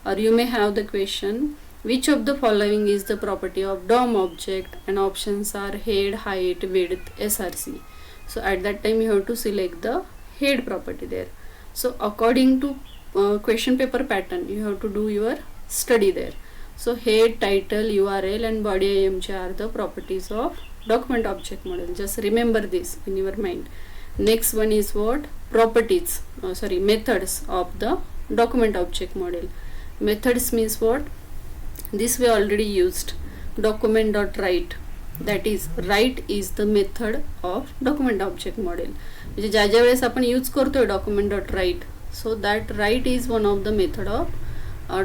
Or you may have the question, which of the following is the property of DOM object, and options are head, height, width, src. So at that time you have to select the head property there. So according to question paper pattern you have to do your study there. So head, title, URL and body img are the properties of document object model. Just remember this in your mind. Next one is what? Properties, methods of the document object model. Methods means what? This we already used. Document dot write. That is, write is the method of document object model. म्हणजे ज्या ज्या वेळेस आपण use करतोय document dot write, so that write is one of the method of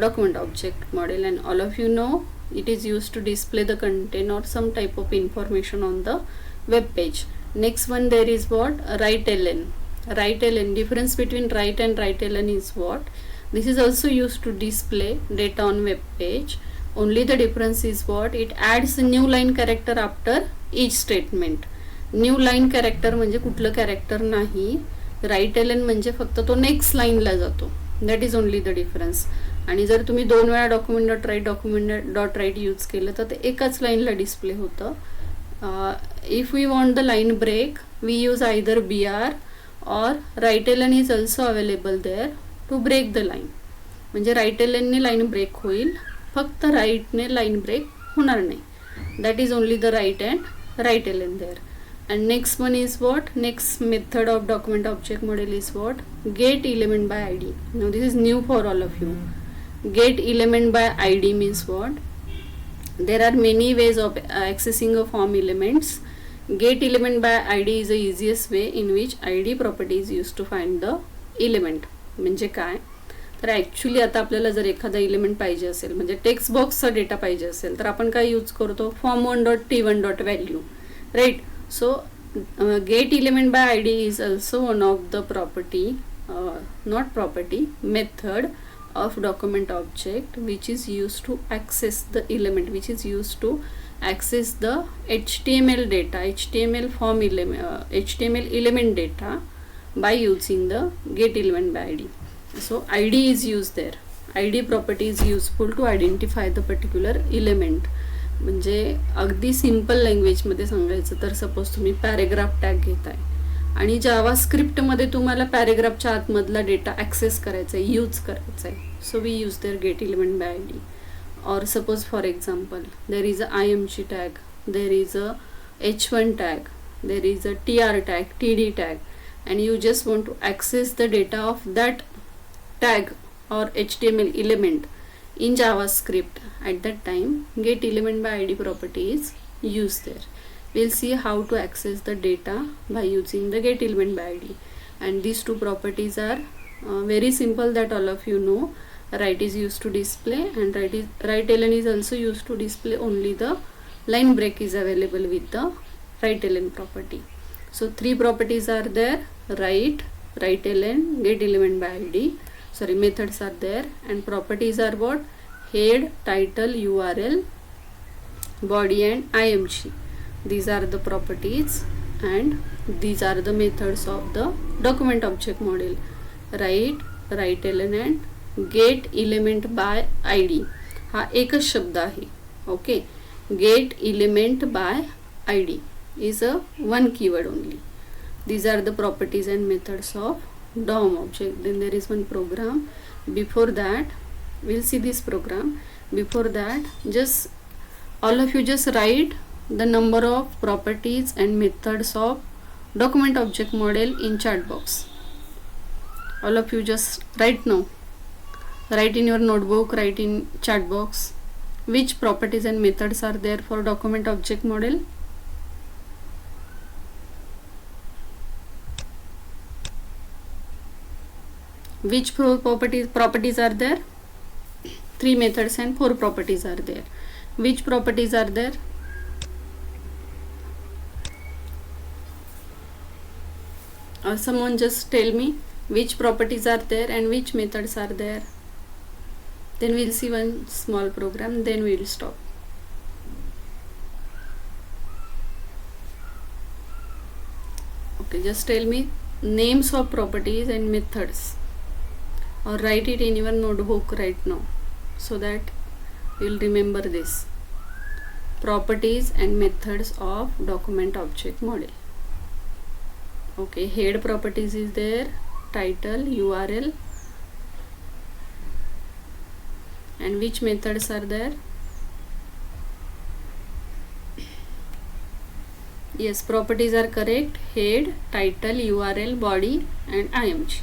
document object model, and all of you know it is used to display the content or some type of information on the web page. Next one there is what? Write ln. Write ln, difference between write and write ln is what? This is also used to display data on web page. Only the difference is what? It adds a new line character after each statement. New line character म्हणजे कुठलं character नाही. write ln म्हणजे फक्त तो next लाईनला जातो. That is only the difference. आणि जर तुम्ही दोन वेळा डॉक्युमेंट डॉट राईट यूज केलं तर ते एकाच लाईनला डिस्प्ले होतं. If we want the line break, we use either BR or write ln is also available there to break the line. म्हणजे write ln ने लाईन ब्रेक होईल, फक्त write ने लाईन ब्रेक होणार नाही. That is only the write and write ln there. And next one is what? Next method of document object model is what? Get element by ID. Now this is new for all of you. Get element by ID means what? There are many ways of accessing a form elements. Get element by ID is the easiest way in which ID property is used to find the element. म्हणजे काय? तर actually आता आपल्याला जर एखादा element पाहिजे असेल, म्हणजे टेक्स्ट बॉक्सचा डेटा पाहिजे असेल, तर आपण काय यूज करतो? form1.t1.value, right? So get element by I D is also one of the property, not property, method of document object which is used to access the element, which is used to access the HTML data, HTML form element, HTML element data by using the get element by ID. So ID is used there. ID property is useful to identify the particular element. म्हणजे अगदी simple लँग्वेजमध्ये सांगायचं तर suppose तुम्ही paragraph tag घेताय आणि जावास्क्रिप्टमध्ये तुम्हाला पॅरेग्राफच्या आतमधला data access करायचा आहे, यूज करायचा आहे. So we use there get element by I D. or suppose for example there is a img tag, there is a h1 tag, there is a tr tag, td tag, and you just want to access the data of that tag or html element in javascript, at that time get element by id property is used there. We'll see how to access the data by using the get element by id, and these two properties are very simple, that all of you know. Right is used to display, and right ln is also used to display only the line break is available with the right ln property. So three properties are there: right ln, get element by id, methods are there, and properties are what? Head, title, url, body and img. These are the properties, and these are the methods of the document object model: right ln and get element by I D. हा एकच शब्द आहे. Okay, get element by I D is a one keyword only. These are the properties and methods of DOM object. Then there is one program. Before that, we'll see this program. Before that, just all of you just write the number of properties and methods of document object model in chat box. All of you just write now. Write in your notebook, write in chat box which properties and methods are there for document object model. Which properties are there? 3 methods and 4 properties are there. Which properties are there? Or someone just tell me which properties are there and which methods are there. Then we'll see one small program, then we'll stop. Okay, just tell me names of properties and methods, or write it in your notebook right now so that you'll remember this. Properties and methods of document object model. Okay, head properties is there, title, url, and which methods are there? Yes, properties are correct: head, title, url, body and img.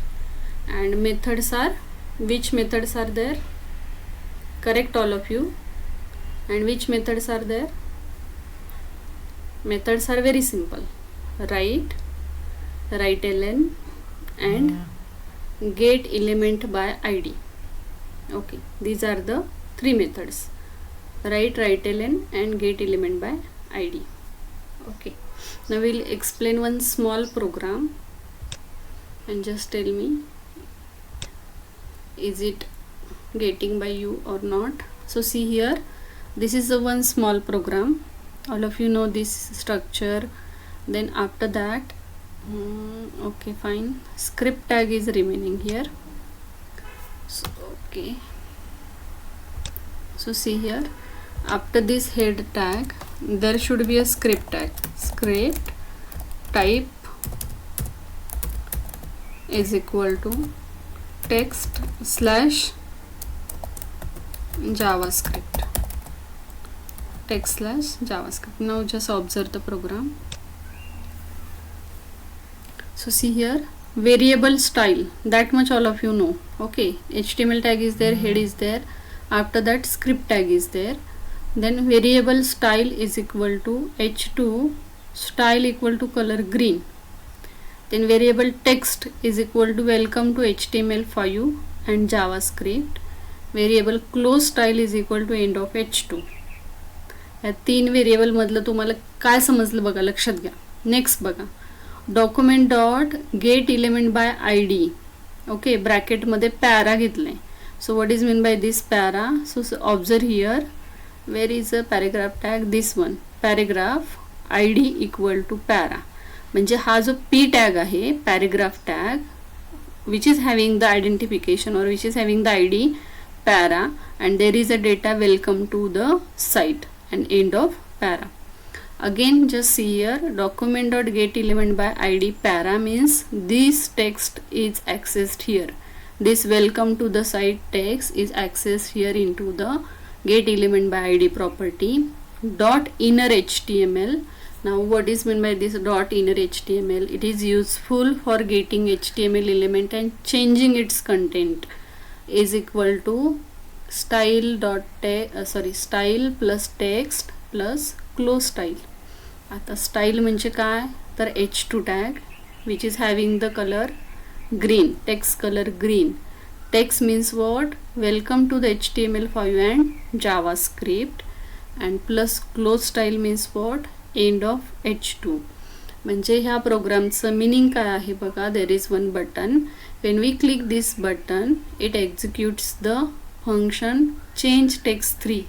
And methods are, which methods are there? Correct, all of you. And which methods are there? Methods are very simple: right ln and get element by id. Okay, these are the 3 methods: right ln and get element by id. Okay, now we'll explain one small program and just tell me is it getting by you or not. So see here, this is the one small program. All of you know this structure. Then after that, okay, fine, script tag is remaining here. So okay, so see here, after this head tag there should be a script tag. Script type is equal to text slash javascript, text slash javascript. Now just observe the program. So see here, variable style, that much all of you know. Okay, HTML tag is there, head is there, after that script tag is there. Then variable style is equal to h2, style equal to color green. Then variable text is equal to welcome to HTML5 and JavaScript. Variable close style is equal to end of h2. या 3 variable मधलं तुम्हाला काय समजलं बघा, लक्षात घ्या. Next बघा, document dot get element by I D. Okay, ब्रॅकेटमध्ये पॅरा घेतले. So what is mean by this para? So observe here, where is a paragraph tag, this one, paragraph I D equal to para. म्हणजे हा जो P tag आहे, paragraph tag, which is having the identification और which is having the I D para, and there is a data welcome to the site and end of para. Again just see here, document.getElement by id para means this text is accessed here. This welcome to the site text is accessed here into the get element by id property dot inner html. Now what is meant by this dot inner html? It is useful for getting html element and changing its content, is equal to style style plus text plus close style. आता style म्हणजे काय तर h2 tag which is having the color green, text color green. Text means what? Welcome to the HTML5 and JavaScript, and plus close style means what? End of h2. म्हणजे ह्या प्रोग्रामचं meaning काय आहे बघा. There is one button. When we click this button it executes the function change text3.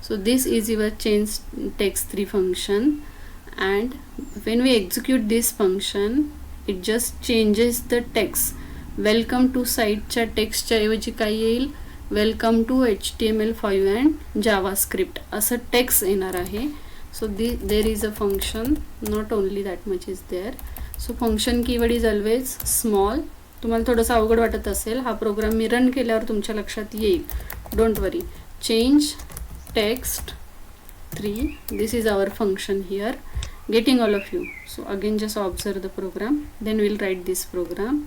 So this is your change text3 function, and when we execute this function it just changes the text. Welcome to साईटच्या टेक्स्टच्या ऐवजी काय येईल? Welcome to HTML5 and JavaScript असं text येणार आहे. So there is a function, not only that much is there. So function keyword is always small. तुम्हाला थोडंसं अवघड वाटत असेल, हा प्रोग्राम मी रन केल्यावर तुमच्या लक्षात येईल, don't worry. Change text 3, this is our function here, getting all of you. So again just observe the program, then will write this program.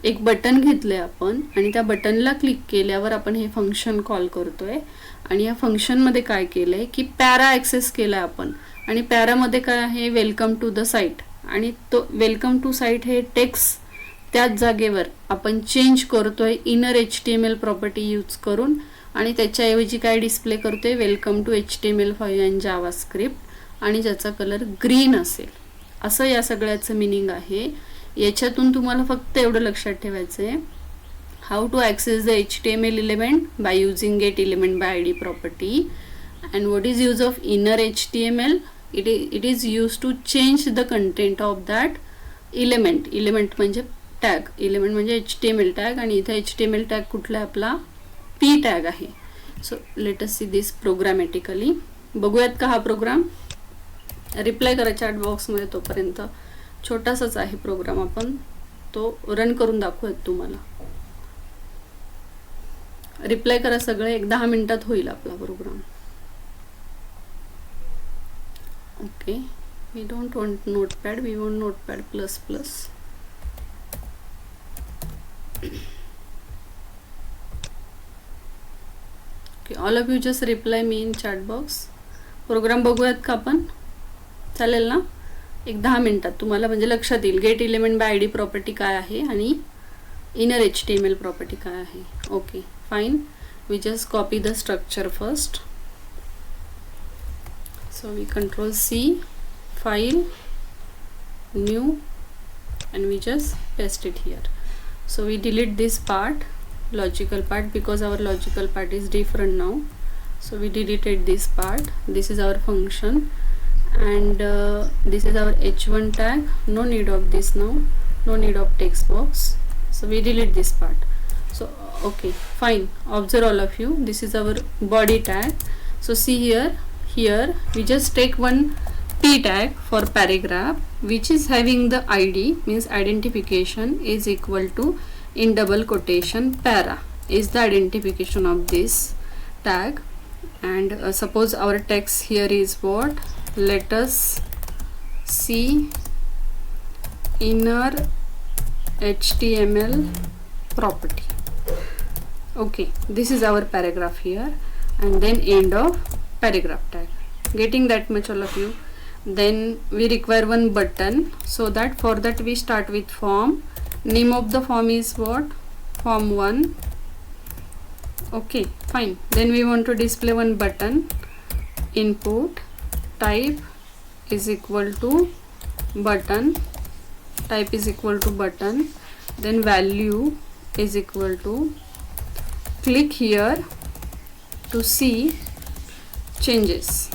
एक बटन घेतलंय आपण आणि त्या बटनला क्लिक केल्यावर आपण हे फंक्शन कॉल करतोय, आणि या फंक्शनमध्ये काय केलंय की पॅरा ॲक्सेस केलाय आपण, आणि पॅरामध्ये काय आहे? Welcome to the site. आणि तो वेलकम टू साईट हे टेक्स्ट त्याच जागेवर आपण चेंज करतोय इनर HTML प्रॉपर्टी यूज करून, आणि त्याच्याऐवजी काय डिस्प्ले करतोय? Welcome to HTML5 and JavaScript, आणि ज्याचा कलर ग्रीन असेल. असं या सगळ्याचं मिनिंग आहे. याच्यातून तुम्हाला फक्त एवढं लक्षात ठेवायचं आहे, how to access the HTML element by using get element by ID property. And what is use of inner HTML? It is use to change the content of that element. Element म्हणजे tag, element म्हणजे HTML tag, आणि इथे HTML tag कुठला आहे? आपला P tag आहे. So let us see this programmatically. बघूयात का हा प्रोग्राम? रिप्लाय करा चॅट बॉक्समध्ये. तोपर्यंत छोटासाच आहे प्रोग्राम, आपण तो रन करून दाखवूयात तुम्हाला. रिप्लाय करा सगळे, एक 10 मिनिटात होईल आपला program. Okay, we don't want notepad, we want notepad plus plus. Okay, all of you just reply me in chat box. Program बघूयात का आपण? चालेल ना? एक 10 मिनिटात तुम्हाला म्हणजे लक्षात येईल get element by ID property काय आहे आणि इनर HTML प्रॉपर्टी काय आहे. Okay fine, we just copy the structure first. So we control C, file, new, and we just paste it here. So we delete this part, logical part, because our logical part is different now. So we deleted this part. This is our function, and this is our h1 tag. No need of this now, no need of text box, so we delete this part. So okay fine, observe all of you, this is our body tag. So see here we just take one P tag for paragraph, which is having the ID, means identification, is equal to, in double quotation, para is the identification of this tag. And suppose our text here is what? Let us see inner HTML property. Okay, this is our paragraph here, and then end of paragraph tag. Getting that much all of you? Then we require one button, so that for that we start with form. Name of the form is what? Form 1. Okay fine, then we want to display one button. Input type is equal to button, type is equal to button, then value is equal to, click here to see changes.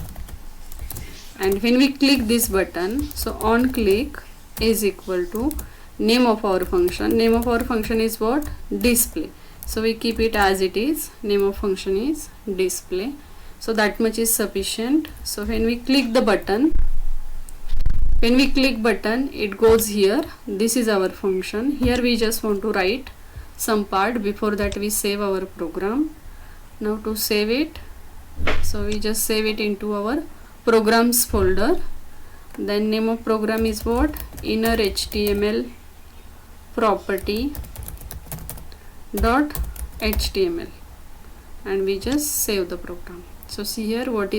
And when we click this button, so on click is equal to name of our function. Name of our function is what? Display. So we keep it as it is, name of function is display. So that much is sufficient. So when we click the button, it goes here. This is our function. Here we just want to write some part. Before that we save our program. Now to save it, So we just save it into our programs folder. Then name of program is what? Inner HTML property dot HTML, and we just save the program. So see here what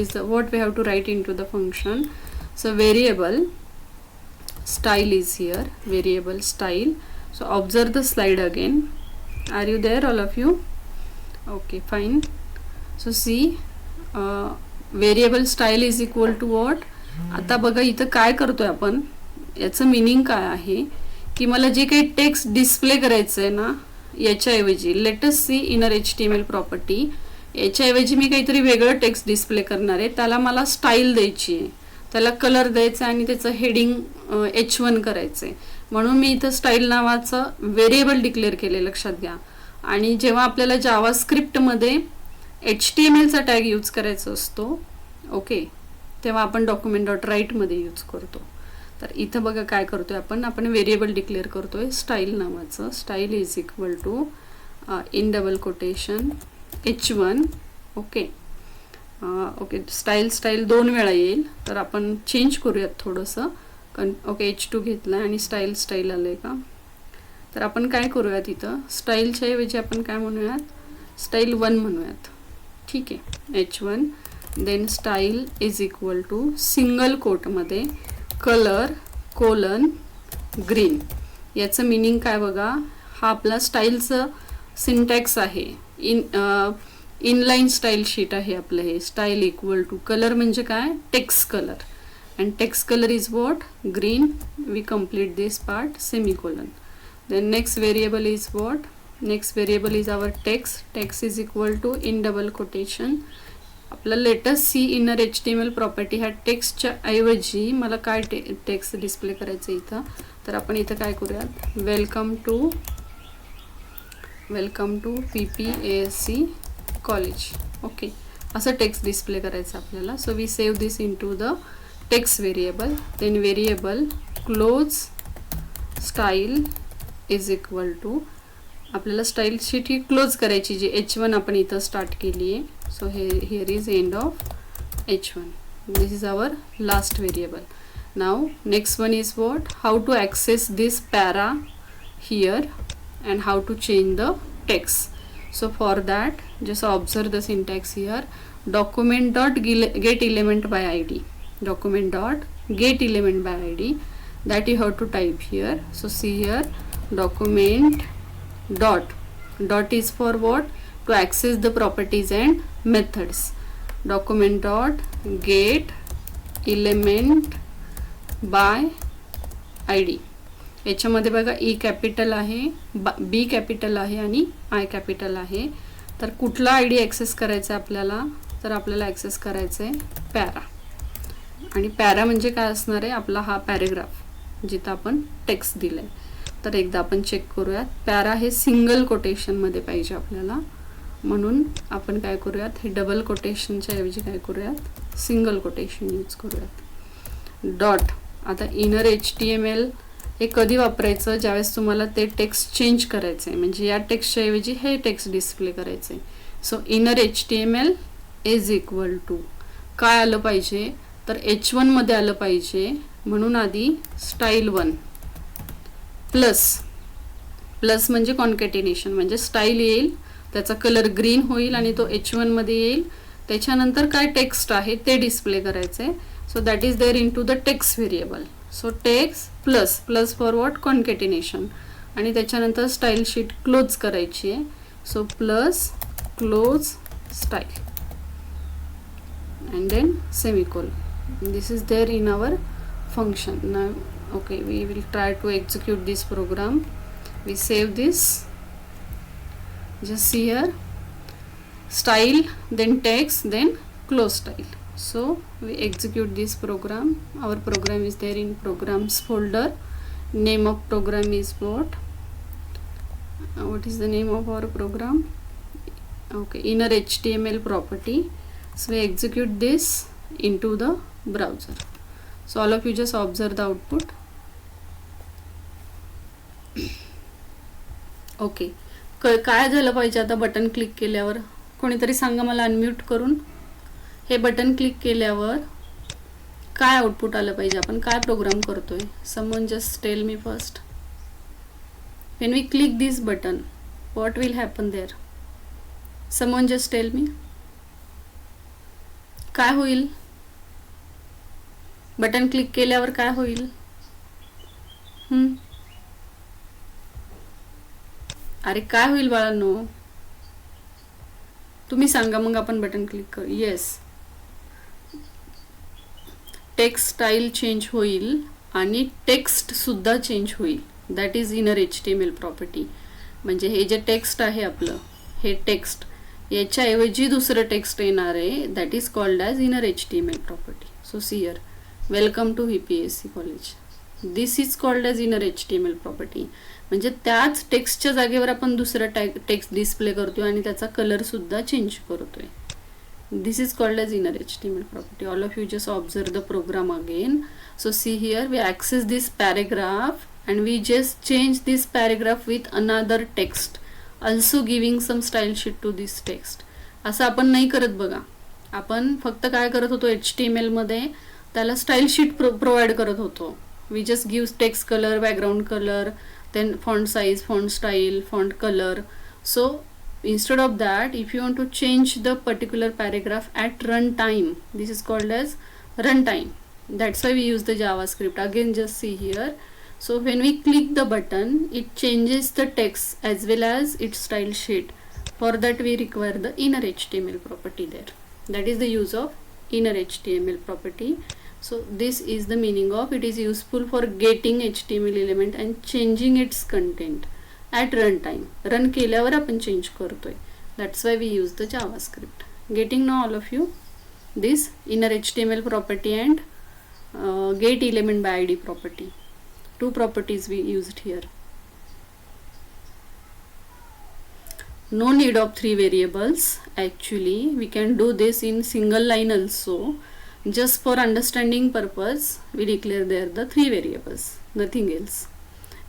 we have to write into the function. So variable style is here, variable style. So observe the slide again. Are you there, all of you? Okay, fine. So see, variable style is equal to what? आता बघा इथं काय करतोय आपण, याचं मिनिंग काय आहे की मला जे काही टेक्स्ट डिस्प्ले करायचं आहे ना, याच्याऐवजी let's see inner HTML property, याच्याऐवजी मी काहीतरी वेगळं टेक्स्ट डिस्प्ले करणार आहे, त्याला मला स्टाईल द्यायची आहे, त्याला कलर द्यायचा आणि त्याचं हेडिंग H1 करायचं आहे. म्हणून मी इथं स्टाईल नावाचं व्हेरिएबल डिक्लेअर केले, लक्षात घ्या. आणि जेव्हा आपल्याला जावास्क्रिप्टमध्ये HTMLचा टॅग यूज करायचा असतो, ओके, तेव्हा आपण डॉक्युमेंट डॉट राईटमध्ये यूज करतो. तर इथं बघा काय करतोय आपण व्हेरिएबल डिक्लेअर करतोय स्टाईल नावाचं. Style is equal to in double quotation H1. Okay okay, style 2 वेळा येईल, तर आपण चेंज करूयात थोडंसं. ओके, H2 घेतलं आणि स्टाईल आलंय का, तर आपण काय करूयात, इथं स्टाईलच्या ऐवजी आपण काय म्हणूयात, स्टाईल 1 म्हणूयात. ठीक आहे, H1. Then style is equal to single कोटमध्ये कलर कोलन ग्रीन. याचं मिनिंग काय बघा, हा आपला स्टाईलचं सिंटॅक्स आहे. इनलाईन स्टाईल शीट आहे आपलं हे. स्टाईल इक्वल टू कलर म्हणजे काय, text colour, and text colour is what, green. We complete this part, semicolon. Then next variable is what? Next variable is our text. Text is equal to in double quotation. आपला latest सी inner HTML property ह्या टेक्स्टच्या ऐवजी मला काय text display करायचं इथं, तर आपण इथं काय करूयात, welcome to PPASC college. Okay, असं टेक्स्ट डिस्प्ले करायचं आपल्याला. So we save this in to the text variable. Then variable close style is equal to, आपल्याला स्टाईल शीट ही क्लोज करायची, जी H1 आपण इथं स्टार्ट केली आहे. So here is end of H1. This is our last variable. नाव next one is what, how to access this para here and how to change the text. So for that, just observe the syntax here. Document dot get element by ID. Document dot get element by ID. That you have to type here. So see here, document dot is for what? To access the properties and methods. Document dot get element by ID. याच्यामध्ये बघा ई capital आहे, B capital आहे आणि आय capital आहे. तर कुठला ID access करायचा आहे आपल्याला, तर आपल्याला ॲक्सेस करायचं आहे पॅरा. आणि पॅरा म्हणजे काय असणार आहे, आपला हा पॅरेग्राफ जिथं आपण टेक्स्ट दिलं आहे. तर एकदा आपण चेक करूयात. पॅरा हे सिंगल कोटेशनमध्ये पाहिजे आपल्याला, म्हणून आपण काय करूयात, हे डबल कोटेशनच्या ऐवजी काय करूयात, सिंगल कोटेशन यूज करूयात. डॉट, आता इनर HTML हे कधी वापरायचं, ज्यावेळेस तुम्हाला ते टेक्स्ट चेंज करायचं आहे, म्हणजे या टेक्स्टच्या ऐवजी हे टेक्स्ट डिस्प्ले करायचं आहे. So inner HTML is equal to काय आलं पाहिजे, तर H1 मध्ये आलं पाहिजे. म्हणून आधी स्टाईल 1 प्लस म्हणजे कॉन्कॅटिनेशन, म्हणजे स्टाईल येईल, त्याचा कलर ग्रीन होईल आणि तो H1 मध्ये येईल. त्याच्यानंतर काय टेक्स्ट आहे ते डिस्प्ले करायचं आहे. So that is there in to the text variable. So text plus for what, concatenation, आणि त्याच्यानंतर स्टाईल शीट क्लोज करायची आहे. So plus close style and then semicolon. This is there in our function. Now okay, we will try to execute this program. We save this, just see here, style, then text, then close style. So we execute this program. Our program is there in programs folder. Name of program is what is the name of our program? Okay, inner HTML property. So we execute this into the browser. So all of you just observe the output. Okay, काय झालं पाहिजे आता button click केल्यावर, कोणीतरी सांगा मला unmute करून. हे button click केल्यावर काय आउटपुट आलं पाहिजे, आपण काय प्रोग्राम करतोय. Someone just tell me first. When we click this button, what will happen there? Someone just tell me. काय होईल? बटन क्लिक केल्यावर काय होईल? अरे काय होईल बाळांनो, तुम्ही सांगा, मग आपण बटन क्लिक करू. येस, टेक्स्ट स्टाईल चेंज होईल आणि टेक्स्ट सुद्धा चेंज होईल. That is inner HTML property. म्हणजे हे जे टेक्स्ट आहे आपलं, हे टेक्स्ट याच्याऐवजी दुसरं टेक्स्ट येणार आहे. That is called as inner HTML property. So see here, welcome to VPSC college. This is called as inner HTML property. म्हणजे त्याच टेक्स्टच्या जागेवर आपण दुसरं टेक्स्ट डिस्प्ले करतोय आणि त्याचा कलर सुद्धा चेंज करतोय. This is called as inner HTML property. All of you just observe the program again. So see here, we access this paragraph and we just change this paragraph with another text, also giving some style sheet to this text. असं आपण नाही करत बघा. आपण फक्त काय करत होतो, HTML मध्ये त्याला स्टाईल शीट प्रोव्हाइड करत होतो. We just give text color, background color, then font size, font style, font color. So instead of that, if you want to change the particular paragraph at runtime, this is called as runtime. That's why we use the JavaScript. Again, just see here. So when we click the button, it changes the text as well as its style sheet. For that we require the inner HTML property there. That is the use of inner HTML property. So this is the meaning of it is useful for getting HTML element and changing its content at runtime. Run केल्यावर आपण change करतोय. That's why we use the JavaScript. Getting now all of you this inner HTML property and get element by ID property. Two properties we used here. No need of 3 variables. Actually, we can do this in single line also. Just for understanding purpose, we declare there the 3 variables. Nothing else.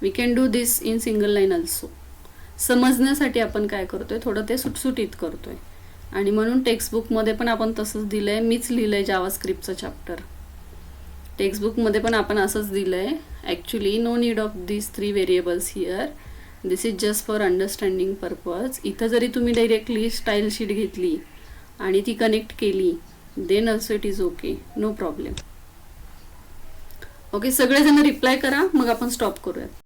We can do this in single line also. समजण्यासाठी आपण काय करतोय, थोडं ते सुटसुटीत करतोय. आणि म्हणून टेक्स्टबुकमध्ये पण आपण तसंच दिलंय. मीच लिहिलंय जावास्क्रिप्टचं चॅप्टर. टेक्स्टबुकमध्ये पण आपण असंच दिलंय. Actually no need of this 3 variables here. This is just for understanding purpose. इथं जरी तुम्ही डायरेक्टली स्टाईल शीट घेतली आणि ती कनेक्ट केली, then also it is okay, no problem. Okay, सगळेजण रिप्लाय करा, मग आपण स्टॉप करूयात.